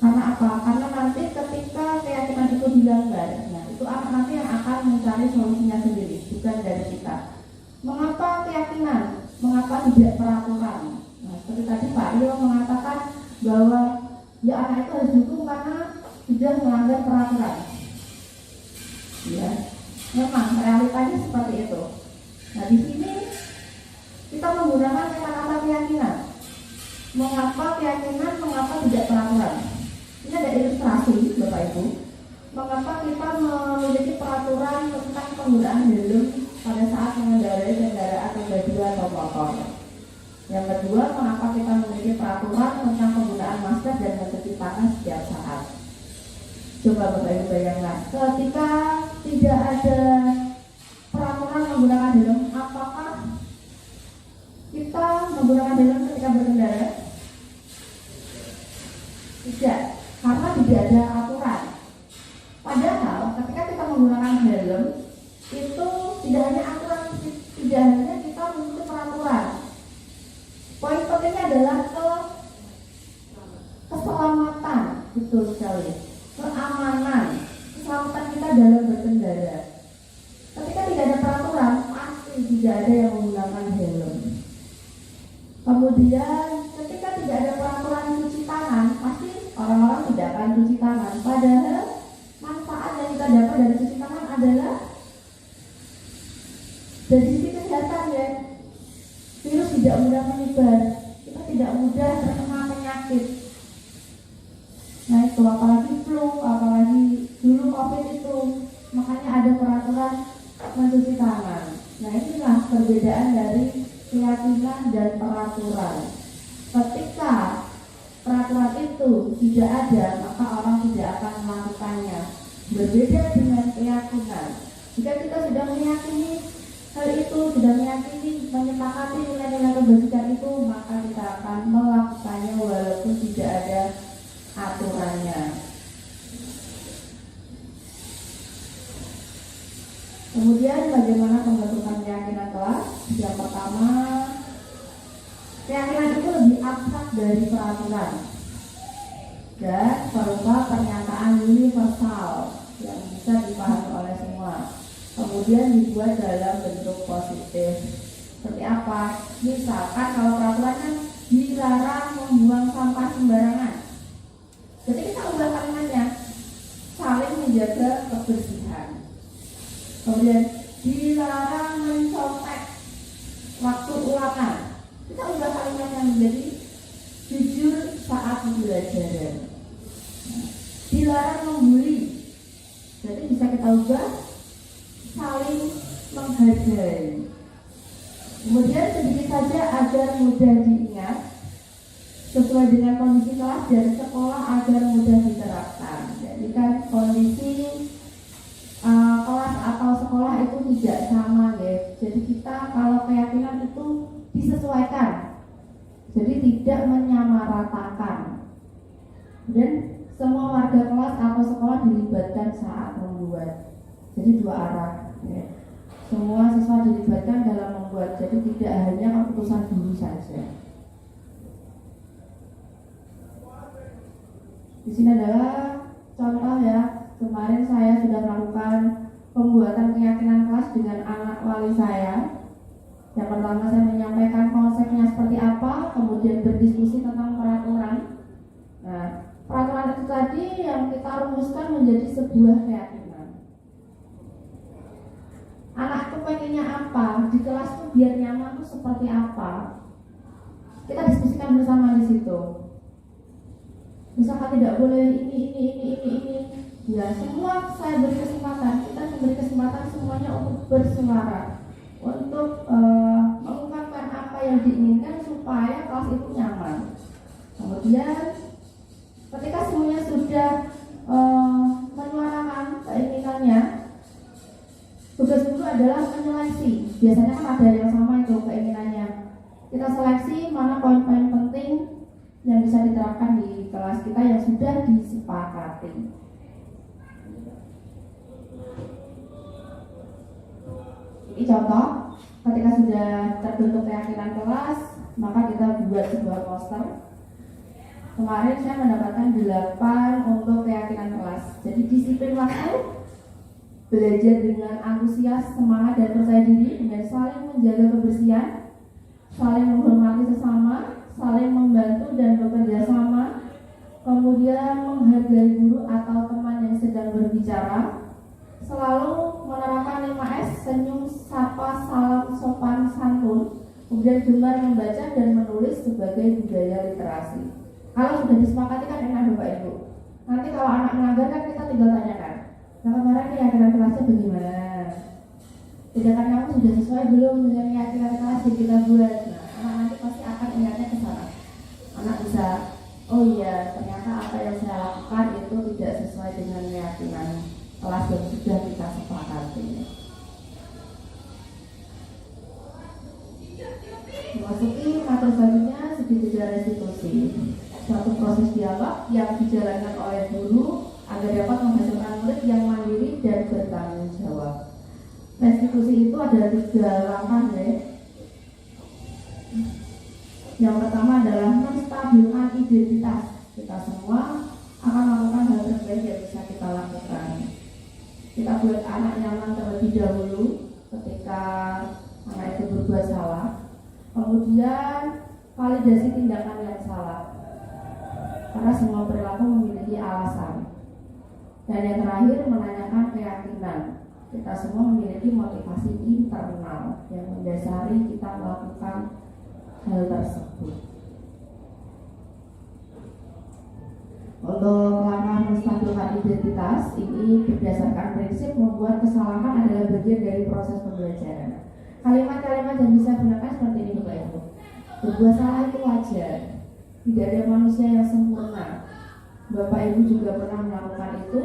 Karena apa? Karena nanti ketika keyakinan itu dilanggar, nah itu anak nanti yang akan mencari solusinya sendiri, bukan dari kita. Mengapa keyakinan? Mengapa tidak peraturan? Nah, seperti tadi Pak Rio mengatakan bahwa ya anak itu harus dihukum karena sudah melanggar peraturan. Ya, memang realitanya seperti itu. Nah, di sini kita menggunakan kata-kata keyakinan. Mengapa keyakinan? Mengapa tidak peraturan? Ini ada ilustrasi, Bapak Ibu. Mengapa kita memiliki peraturan tentang penggunaan helm pada saat mengendarai kendaraan pribadi atau motor? Yang kedua, mengapa kita memiliki peraturan tentang penggunaan masker dan mencuci tangan setiap saat? Coba Bapak Ibu bayangkan, ketika tidak ada peraturan menggunakan helm, apakah kita menggunakan helm ketika berkendara? Tidak, karena tidak ada aturan. Padahal ketika kita menggunakan helm, itu tidak hanya aturan, tidak hanya kita memiliki peraturan. Poin pentingnya adalah keselamatan, betul sekali. Keamanan, keselamatan kita dalam berkendara. Ketika tidak ada peraturan, pasti tidak ada yang menggunakan helm. Kemudian ketika tidak ada peraturan cuci tangan, pasti orang-orang tidak akan cuci tangan. Padahal manfaat yang kita dapat dari cuci tangan adalah dari sisi kesehatan ya. Virus tidak mudah menyebar, kita tidak mudah terkena penyakit. Nah itu apalagi flu, apalagi dulu COVID itu, makanya ada peraturan mencuci tangan. Nah inilah perbedaan dari keyakinan dan peraturan. Ketika peraturan itu tidak ada, maka orang tidak akan melakukannya. Berbeda dengan keyakinan. Jika kita sudah meyakini hal itu, sudah meyakini, menyepakati nilai-nilai kebajikan itu, maka kita akan melakukannya walaupun tidak ada aturannya. Kemudian bagaimana pembentukan keyakinan kelas? Yang pertama, Keyakinan itu lebih abstrak dari peraturan dan berupa pernyataan universal yang bisa dipahami oleh semua. Kemudian dibuat dalam bentuk positif. Seperti apa? Misalkan kalau peraturan kan dilarang membuang sampah sembarangan. Jadi kita ubah kalimatnya, saling menjaga kebersihan. Kemudian dilarang mencontek waktu ulangan. Kita ubah kalimatnya menjadi jujur saat pembelajaran. Dilarang membuli. Jadi bisa kita ubah saling menghargai. Kemudian sedikit saja agar mudah diingat sesuai dengan kondisi kelas dan sekolah agar mudah diterapkan. Jadi kan kondisi kelas atau sekolah itu tidak sama, guys. Jadi kita kalau keyakinan itu disesuaikan, jadi tidak menyamaratakan. Dan semua warga kelas atau sekolah dilibatkan saat membuat. Jadi dua arah. Ya. Semua siswa dilibatkan dalam membuat. Jadi tidak hanya keputusan guru saja. Di sini adalah contoh ya. Kemarin saya sudah melakukan pembuatan keyakinan kelas dengan anak wali saya. Yang pertama saya menyampaikan konsepnya seperti apa, kemudian berdiskusi tentang peraturan. Nah, peraturan itu tadi yang kita rumuskan menjadi sebuah keyakinan. Anak itu pengennya apa, di kelas itu biar nyaman itu seperti apa. Kita diskusikan bersama di situ. Misalkan tidak boleh ini. Ya, semua saya beri kesempatan, kita memberi kesempatan semuanya untuk bersuara, untuk mengungkapkan apa yang diinginkan supaya kelas itu nyaman. Kemudian ketika semuanya sudah menyuarakan keinginannya, tugas guru adalah menyeleksi. Biasanya kan ada yang sama itu keinginannya. Kita seleksi mana poin-poin penting yang bisa diterapkan di kelas kita yang sudah disepakati. Ini contoh, ketika sudah terbentuk keyakinan kelas, maka kita buat sebuah poster. Kemarin saya mendapatkan 8 untuk keyakinan kelas. Jadi disiplin waktu, belajar dengan antusias, semangat dan percaya diri, dengan saling menjaga kebersihan, saling menghormati sesama, saling membantu dan bekerja sama, kemudian menghargai guru atau teman yang sedang berbicara, selalu menerapkan 5S, senyum, sapa, salam, sopan, santun, kemudian gemar membaca dan menulis sebagai budaya literasi. Kalau sudah disepakati kan enak Bapak Ibu. Nanti kalau anak melanggar kan kita tinggal tanyakan, nah kemarin keyakinan kelasnya bagaimana? Tindakan kamu sudah sesuai belum dengan keyakinan kelas yang kita buat? Nah, anak nanti pasti akan ingatnya ke sana. Anak bisa, oh iya ternyata apa yang saya lakukan itu tidak sesuai dengan keyakinan kelas yang sudah kita sepakati. Memasuki materi selanjutnya segitiga restitusi, suatu proses dialog yang dijalankan oleh guru agar dapat menghasilkan murid yang mandiri dan bertanggung jawab. Restitusi itu ada 3 langkah ya. Yang pertama adalah menstabilkan identitas. Kita semua akan melakukan hal terbaik yang bisa kita lakukan. Kita buat anak nyaman terlebih dahulu ketika anak itu berbuat salah. Kemudian validasi tindakan yang salah, karena semua perilaku memiliki alasan. Dan yang terakhir menanyakan keyakinan. Kita semua memiliki motivasi internal yang mendasari kita melakukan hal tersebut. Untuk langkah menstabilkan identitas ini berdasarkan prinsip membuat kesalahan adalah bagian dari proses pembelajaran. Kalimat-kalimat yang bisa digunakan seperti ini Bapak Ibu. Berbuat salah itu wajar. Tidak ada manusia yang sempurna. Bapak Ibu juga pernah melakukan itu.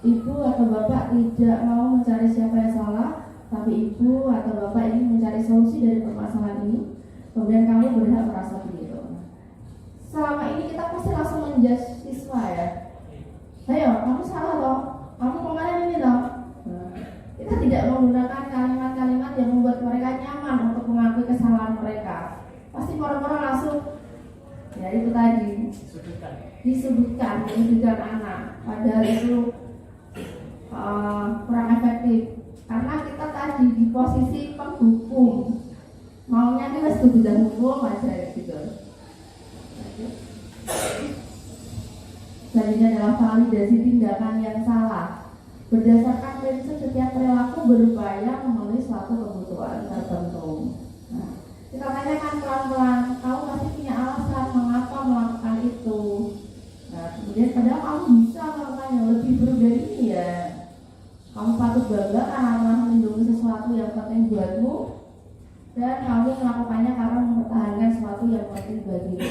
Ibu atau bapak tidak mau mencari siapa yang salah, tapi ibu atau bapak ingin mencari solusi dari permasalahan ini. Kemudian kamu berhak merasa begitu. Selama ini kita pasti langsung menjudge siswa ya. Ayo, kamu salah loh. Kamu kemarin ini loh. Kita tidak menggunakan kalimat-kalimat yang membuat mereka nyaman untuk mengakui kesalahan mereka. disebutkan anak, padahal itu kurang efektif karena kita tadi di posisi penghukum, maunya kita sudah hukum aja gitu. Selanjutnya adalah validasi tindakan yang salah. Berdasarkan prinsip setiap perilaku berupaya memenuhi suatu kebutuhan tertentu. Nah, kita tanyakan pelan-pelan, kamu pasti punya alasan mengapa melakukan itu. Nah, kemudian padahal kamu bisa melakukan yang lebih buruk dari ini ya. Kamu patut bangga karena melindungi sesuatu yang penting buatmu, dan kamu melakukannya karena mempertahankan sesuatu yang penting bagimu.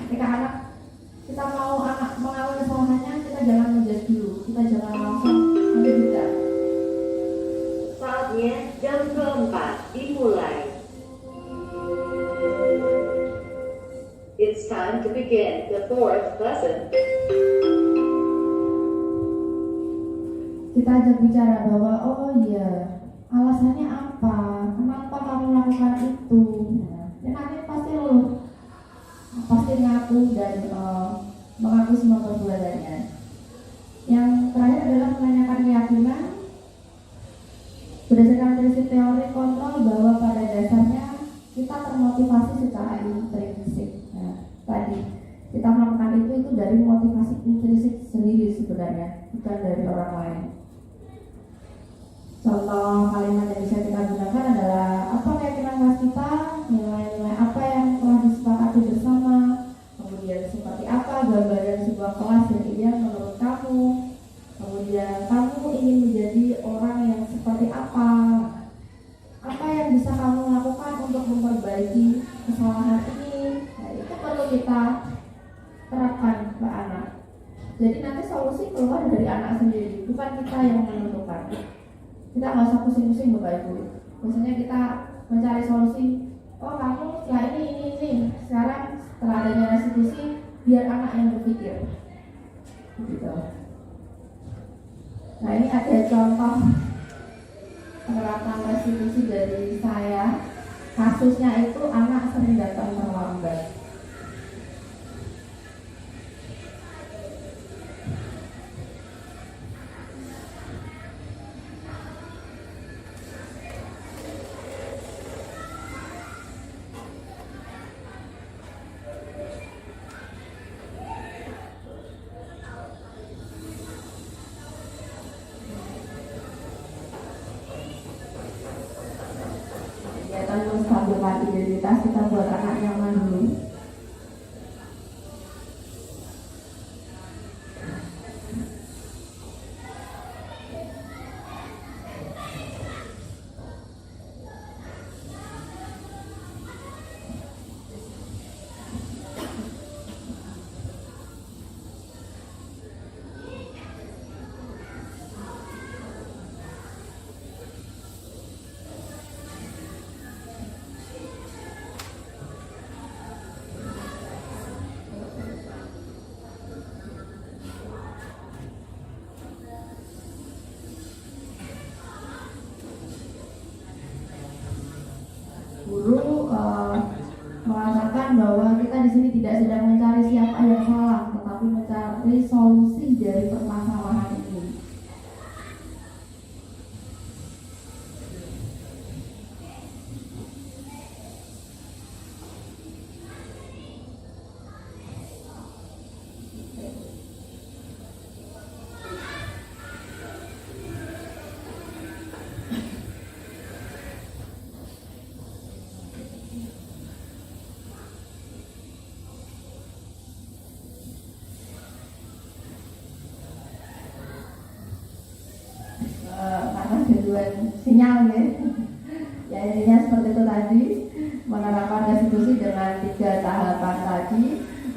Ketika kita mau anak mengakui kesalahannya, kita jangan menjudge dulu, kita jangan langsung menyudutkan. Saatnya jam keempat dimulai. It's time to begin the fourth lesson. Kita ajak bicara bahwa oh iya, alasannya apa, kenapa kamu melakukan itu. Dan nanti pasti ngaku dan mengaku semua perbuatannya. Yang terakhir adalah menanyakan keyakinan berdasarkan prinsip teori kontrol bahwa pada dasarnya kita termotivasi secara intrinsik. Nah, tadi kita melakukan itu dari motivasi intrinsik sendiri sebenarnya, bukan dari orang lain. Contoh kalimat yang bisa kita gunakan adalah apa keyakinan kelas kita, nilai-nilai apa yang telah disepakati bersama, kemudian seperti apa gambaran sebuah kelas yang ideal menurut kamu, kemudian kamu ingin menjadi orang yang seperti apa yang bisa kamu lakukan untuk memperbaiki kesalahan ini. Nah, itu perlu kita terapkan ke anak. Jadi nanti solusi keluar dari anak sendiri, bukan kita yang menentukan. Kita nggak usah pusing-pusing Bapak Ibu. Biasanya kita mencari solusi. Oh kamu setelah ini. Sekarang setelah adanya restitusi, biar anak yang berpikir. Gitu. Nah ini ada contoh penerapan restitusi dari saya. Kasusnya itu anak sering datang terlambat. Menstabilkan identitas kita buat anak yang mandiri. Guru mengatakan bahwa kita di sini tidak sedang mencari siapa yang salah, tetapi mencari solusi dari permasalahan ini. Karena gangguan sinyal ya intinya seperti itu tadi, menerapkan restitusi dengan 3 tahapan tadi,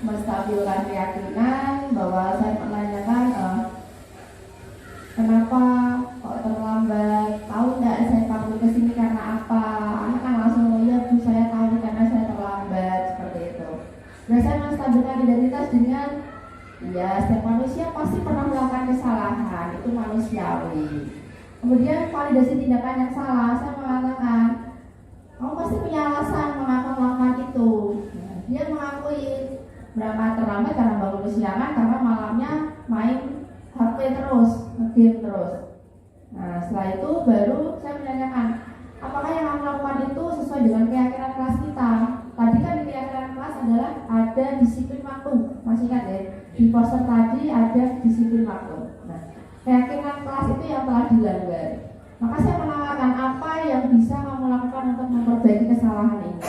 menstabilkan keyakinan bahwa saya menanyakan kenapa kok terlambat, tahu nggak saya panggil ke sini karena apa, anak kan langsung ya Bu saya tahu karena saya terlambat, seperti itu. Dan saya menstabilkan identitas dengan ya setiap manusia pasti pernah melakukan kesalahan, itu manusiawi. Kemudian validasi tindakan yang salah, saya mengatakan kamu pasti punya alasan mengapa melakukan itu. Dia mengakui berangkat sangat terlambat karena bangun kesiangan karena malamnya main HP terus, game terus. Nah setelah itu baru saya menanyakan apakah yang kamu lakukan itu sesuai dengan keyakinan kelas kita. Tadi kan di keyakinan kelas adalah ada disiplin waktu, masih ingat ya? Di poster tadi ada disiplin waktu. Nah keyakinan kelas itu yang telah dilanggar. Maka saya menawarkan apa yang bisa kamu lakukan untuk memperbaiki kesalahan ini.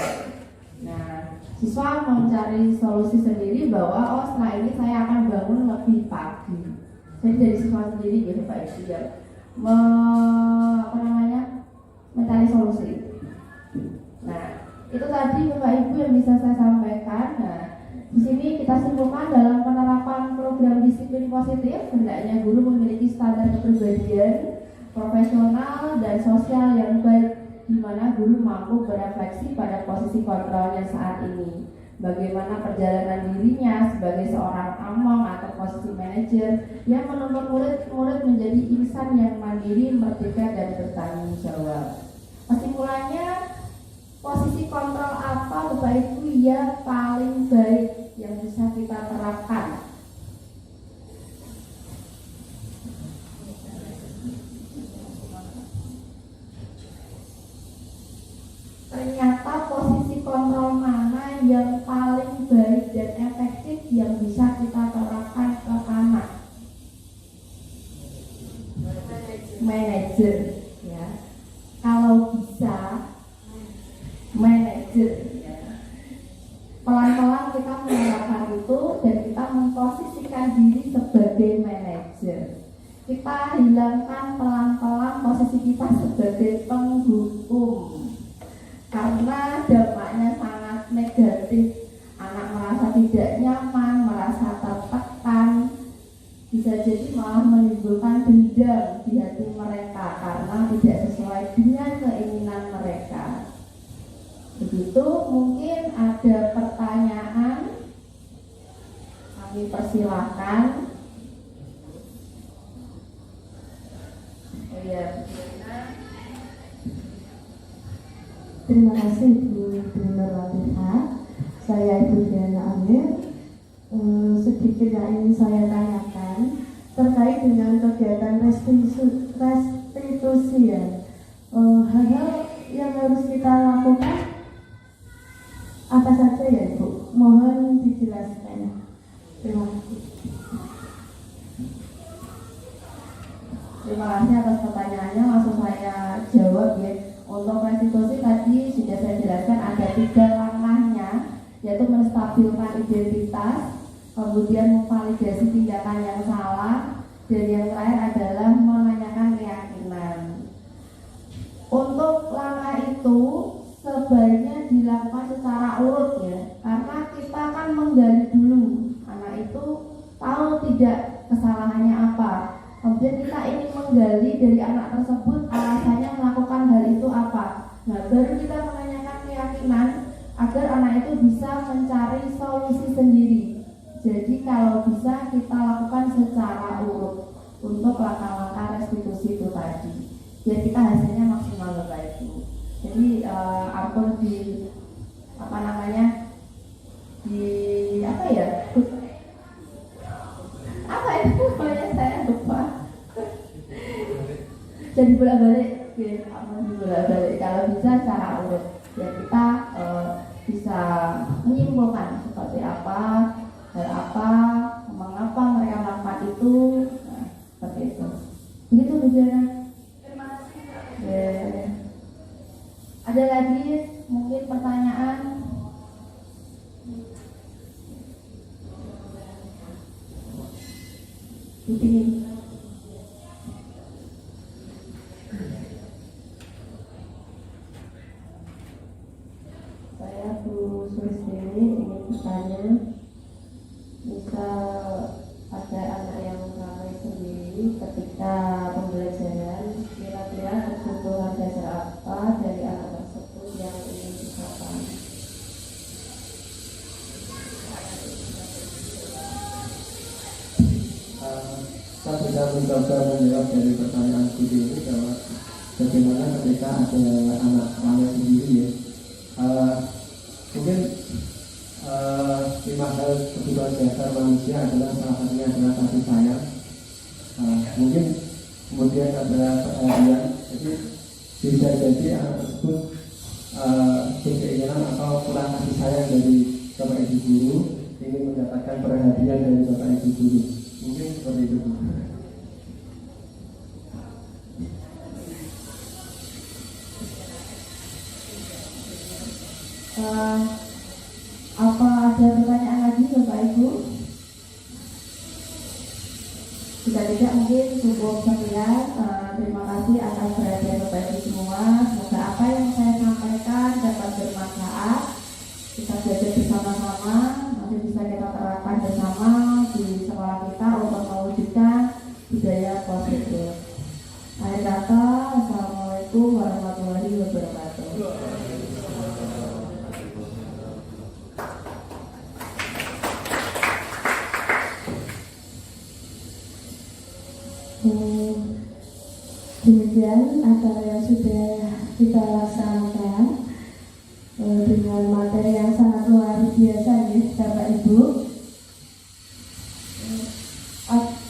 Nah, siswa mencari solusi sendiri bahwa oh setelah ini saya akan bangun lebih pagi. Jadi dari siswa sendiri gitu Pak Ibu ya, mencari solusi. Nah, itu tadi Bapak Ibu yang bisa saya sampaikan. Nah, di sini kita simpulkan dalam penerapan program disiplin positif, hendaknya guru memiliki standar kepribadian profesional dan sosial yang baik, di mana guru mampu berefleksi pada posisi kontrolnya saat ini, bagaimana perjalanan dirinya sebagai seorang among atau posisi manajer yang menuntut murid-murid menjadi insan yang mandiri, merdeka dan bertanggung jawab. Kesimpulannya, posisi kontrol apa Bapak Ibu yang paling baik yang bisa kita terapkan? Ternyata posisi kontrol mana yang paling baik dan efektif yang bisa kita terapkan ke anak? Manajer, ya. Kalau bisa manajer, ya. Pelan-pelan kita menerapkan itu dan kita memposisikan diri sebagai manajer. Kita hilangkan pelan-pelan posisi kita sebagai penghukum. Karena dampaknya sangat negatif, anak merasa tidak nyaman, merasa tertekan, bisa jadi malah menimbulkan dendam di hati mereka karena tidak sesuai dengan keinginan mereka. Begitu, mungkin ada pertanyaan, kami persilahkan. Oh ya. Terima kasih Bu Nur Latifah. Saya Ibu Diana Amir. Sedikit yang ingin saya tanyakan terkait dengan kegiatan restitusi ya. Hal-hal yang harus kita lakukan apa saja ya Ibu? Mohon dijelaskan. Terima kasih. Terima kasih atas pertanyaannya. Langsung saya jawab ya. Untuk restitusi tadi sudah saya jelaskan ada 3 langkahnya, yaitu menstabilkan identitas, kemudian memvalidasi tindakan yang salah, dan yang terakhir adalah menanyakan keyakinan. Untuk langkah itu sebaiknya dilakukan secara urut ya, karena kita akan menggali dulu anak itu tahu tidak kesalahannya apa. Kemudian kita ingin menggali dari anak tersebut alasannya melakukan hal itu apa. Nah, baru kita menanyakan keyakinan agar anak itu bisa mencari solusi sendiri. Jadi kalau bisa kita lakukan secara urut untuk langkah-langkah restitusi itu tadi. Biar kita hasilnya maksimal Bapak Ibu. Jadi ampun di saya lupa. Jadi bolak-balik, bolak-balik. Kalau bisa secara urut, ya kita bisa menyimpulkan seperti apa, hal apa, mengapa mereka melakukan itu, nah, seperti itu. Begitu Bu Diana. Terima kasih. Ada lagi mungkin pertanyaan? Ini. Saya Bu Sulistini ingin bertanya, misal ada anak yang ramai sendiri ketika pembelajaran, kira-kira kebutuhan dasar apa dari anak tersebut yang ingin dicapai? Saya bisa mencoba menjawab dari pertanyaan studi ini bahwa bagaimana ketika ada anak ramai sendiri ya. Mungkin 5 hal kebutuhan dasar manusia adalah salah satunya adalah kasih sayang. Mungkin kemudian ada perhatian, jadi bisa jadi anak tersebut keinginan atau kurang kasih sayang dari Bapak Ibu guru, ingin mendapatkan perhatian dari Bapak Ibu guru. Mungkin seperti itu. Apa ada pertanyaan lagi Bapak Ibu? Jika tidak mungkin cukup sekian. Terima kasih atas perhatian Bapak Ibu semua. Semoga apa yang saya sampaikan dapat bermanfaat. Kita belajar bersama-sama, nanti bisa kita terapkan bersama di sekolah kita untuk mewujudkan budaya positif. Akhir kata, Assalamualaikum warahmatullahi wabarakatuh. Demikian acara yang sudah kita laksanakan dengan materi yang sangat luar biasa ya Bapak Ibu.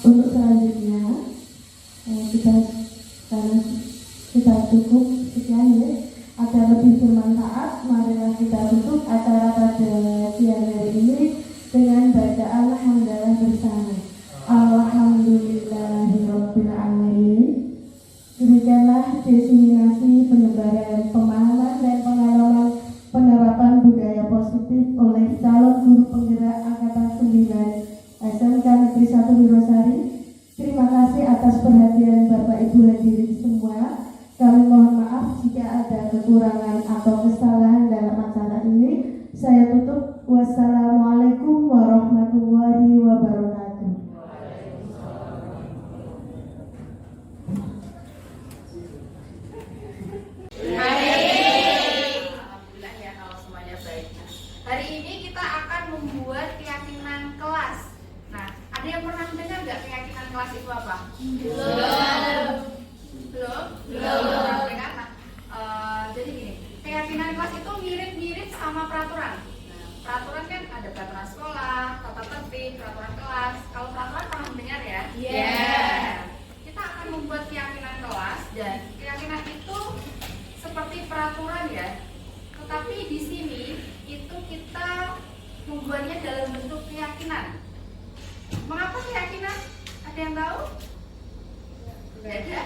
Untuk selanjutnya kita cukup sekian ya. Agar lebih bermanfaat, marilah kita tutup acara pada siang hari ini dengan baca alhamdulillah bersama. Alhamdulillahirabbil alamin. Demikianlah diseminasi penyebaran pemahaman dan pengalaman penerapan budaya positif oleh calon guru penggerak Angkatan 9 SMK Negeri 1 Wirosari. Terima kasih atas perhatian Bapak Ibu hadirin semua. Kami mohon maaf jika ada kekurangan atau kesalahan dalam acara ini. Saya tutup. Wassalamualaikum warahmatullahi wabarakatuh. Alhamdulillah ya kalau semuanya baik. Hari ini kita akan membuat keyakinan kelas. Nah, ada yang pernah dengar nggak keyakinan kelas itu apa? Belum. Nah, jadi gini, keyakinan kelas itu mirip-mirip sama peraturan. Nah, peraturan kan ada peraturan sekolah, tata tertib, peraturan kelas. Kalau peraturan pernah mendengar ya? Kita akan membuat keyakinan kelas dan keyakinan itu seperti peraturan ya. Tetapi di sini itu kita membuatnya dalam bentuk keyakinan. Mengapa keyakinan? Ada yang tahu? Ada?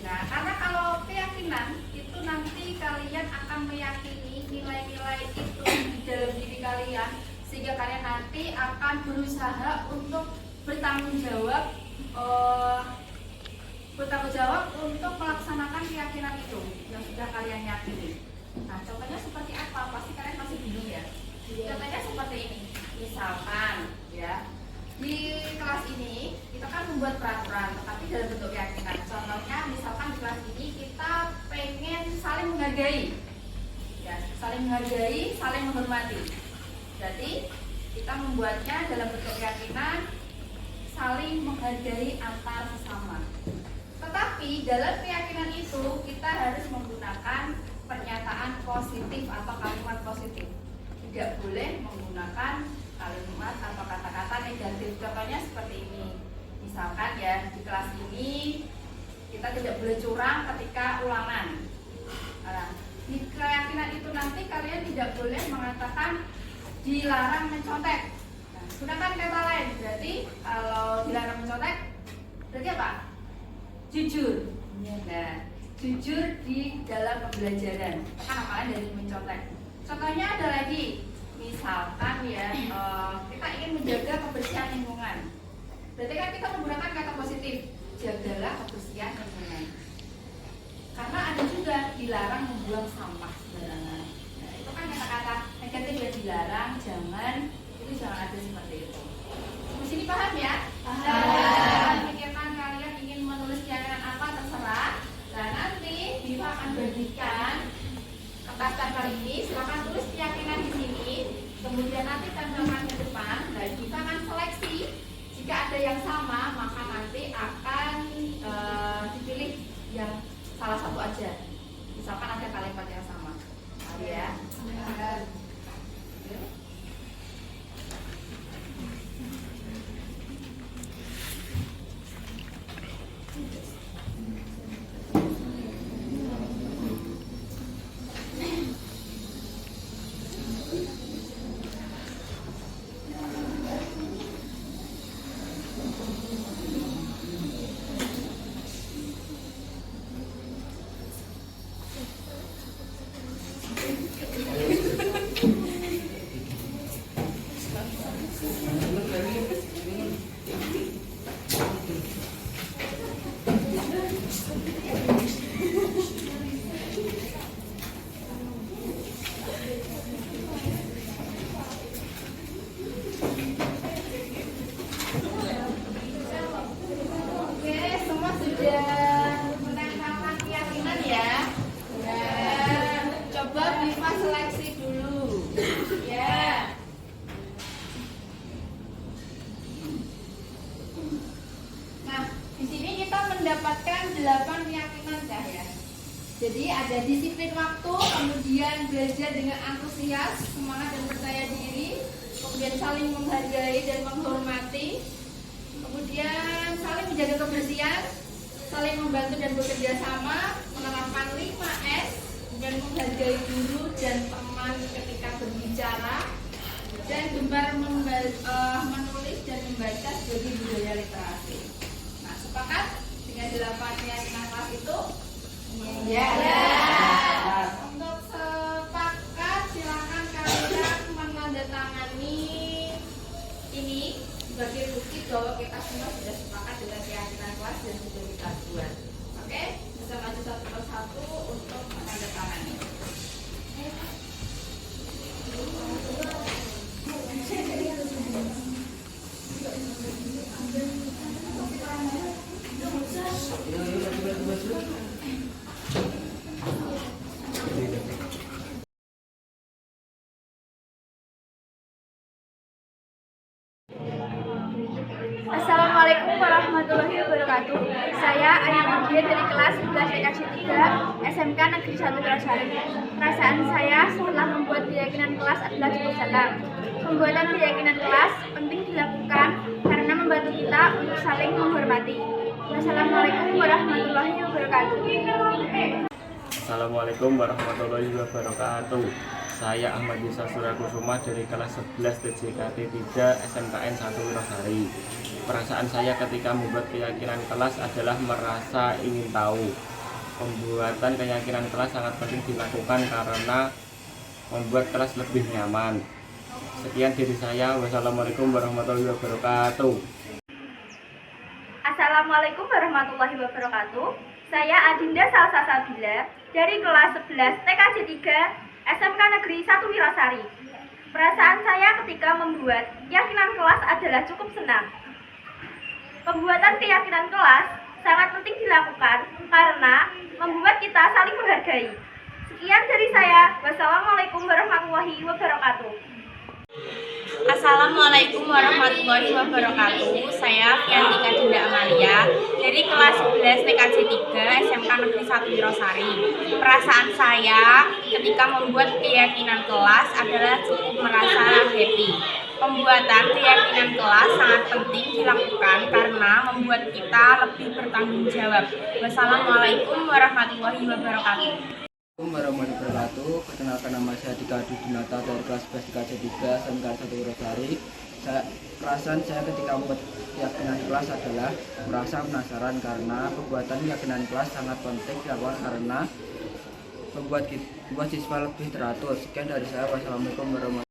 Nah, karena kalau keyakinan itu nanti kalian akan meyakini nilai-nilai itu di dalam diri kalian, sehingga kalian nanti akan berusaha untuk bertanggung jawab untuk melaksanakan keyakinan itu yang sudah kalian yakini. Nah, contohnya seperti apa? Pasti kalian masih bingung ya. Contohnya seperti ini. Misalkan ya, di kelas ini kita kan membuat peraturan, tetapi dalam bentuk keyakinan. Contohnya, misalkan di kelas ini kita pengen saling menghargai, ya, saling menghargai, saling menghormati. Jadi kita membuatnya dalam bentuk keyakinan saling menghargai antar sesama. Tetapi dalam keyakinan itu kita harus menggunakan pernyataan positif atau kalimat positif. Tidak boleh menggunakan kalimat atau kata-kata negatif. Contohnya seperti ini. Misalkan ya, di kelas ini kita tidak boleh curang ketika ulangan. Nah, di keyakinan itu nanti kalian tidak boleh mengatakan dilarang mencontek. Nah, gunakan kata lain. Berarti kalau dilarang mencontek berarti apa? Jujur. Nah, jujur di dalam pembelajaran. Kan apalagi dari mencontek. Contohnya ada lagi. Misalkan ya, kita ingin menjaga kebersihan lingkungan. Berarti kan kita menggunakan kata positif. Jagalah kebersihan lingkungan. Karena ada juga dilarang membuang sampah sembarangan. Nah, itu kan kata-kata negatif ya, dilarang, jangan, itu jangan ada seperti itu. Di sini paham ya? Paham. Pikirkan kalian ingin menulis keyakinan apa terserah. Nah, nanti Biva akan bagikan kertas tempel ini. Silakan tulis keyakinan di sini. Kemudian nanti tempelkan ke depan. Nah, Biva akan seleksi. Jika ada yang sama, maka nanti akan dipilih yang salah satu aja. Misalkan ada kalimat yang sama. Ya. Jadi ada disiplin waktu, kemudian belajar dengan antusias, semangat dan percaya diri, kemudian saling menghargai dan menghormati, kemudian saling menjaga kebersihan, saling membantu dan bekerja sama, menerapkan 5S, dan menghargai guru dan teman ketika berbicara, dan gemar menulis dan membaca sebagai budaya literasi. Nah, sepakat dengan 8 keyakinan kelas itu? Ya. Untuk sepakat, silakan kalian menandatangani ini sebagai bukti bahwa kita semua sudah sepakat dengan keyakinan kelas dan sudah kita buat. Oke, bisa maju satu persatu untuk menandatangani. Assalamualaikum warahmatullahi wabarakatuh. Saya Ayu Mugia dari kelas 11 TKJ 3 SMK Negeri 1 Wirasari. Perasaan saya setelah membuat keyakinan kelas adalah cukup senang. Pembuatan keyakinan kelas penting dilakukan karena membantu kita untuk saling menghormati. Wassalamualaikum warahmatullahi wabarakatuh. Assalamualaikum warahmatullahi wabarakatuh. Saya Ahmad Yusuf Surakusuma dari kelas 11 TJKT 3 SMKN 1 Wirasari. Perasaan saya ketika membuat keyakinan kelas adalah merasa ingin tahu. Pembuatan keyakinan kelas sangat penting dilakukan karena membuat kelas lebih nyaman. Sekian dari saya. Wassalamualaikum warahmatullahi wabarakatuh. Assalamualaikum warahmatullahi wabarakatuh. Saya Adinda Salsa Sabila dari kelas 11 TKJ 3 SMK Negeri 1 Wirasari. Perasaan saya ketika membuat keyakinan kelas adalah cukup senang. Pembuatan keyakinan kelas sangat penting dilakukan karena membuat kita saling menghargai. Sekian dari saya. Wassalamualaikum warahmatullahi wabarakatuh. Assalamualaikum warahmatullahi wabarakatuh. Saya Fiantika Dinda Amalia dari kelas 11 TKJ 3 SMK Negeri 1 Wirasari. Perasaan saya ketika membuat keyakinan kelas adalah cukup merasa happy. Pembuatan keyakinan kelas sangat penting dilakukan karena membuat kita lebih bertanggung jawab. Wassalamualaikum warahmatullahi wabarakatuh. Assalamualaikum warahmatullahi wabarakatuh. Perkenalkan, nama saya Dika Adi Dinata dari kelas 11 TKJ 3 SMK 1 Wirasari. Perasaan saya ketika membuat keyakinan kelas adalah merasa penasaran karena pembuatan keyakinan kelas sangat penting dilakukan karena membuat siswa lebih teratur. Sekian dari saya. Wassalamualaikum warahmatullahi wabarakatuh.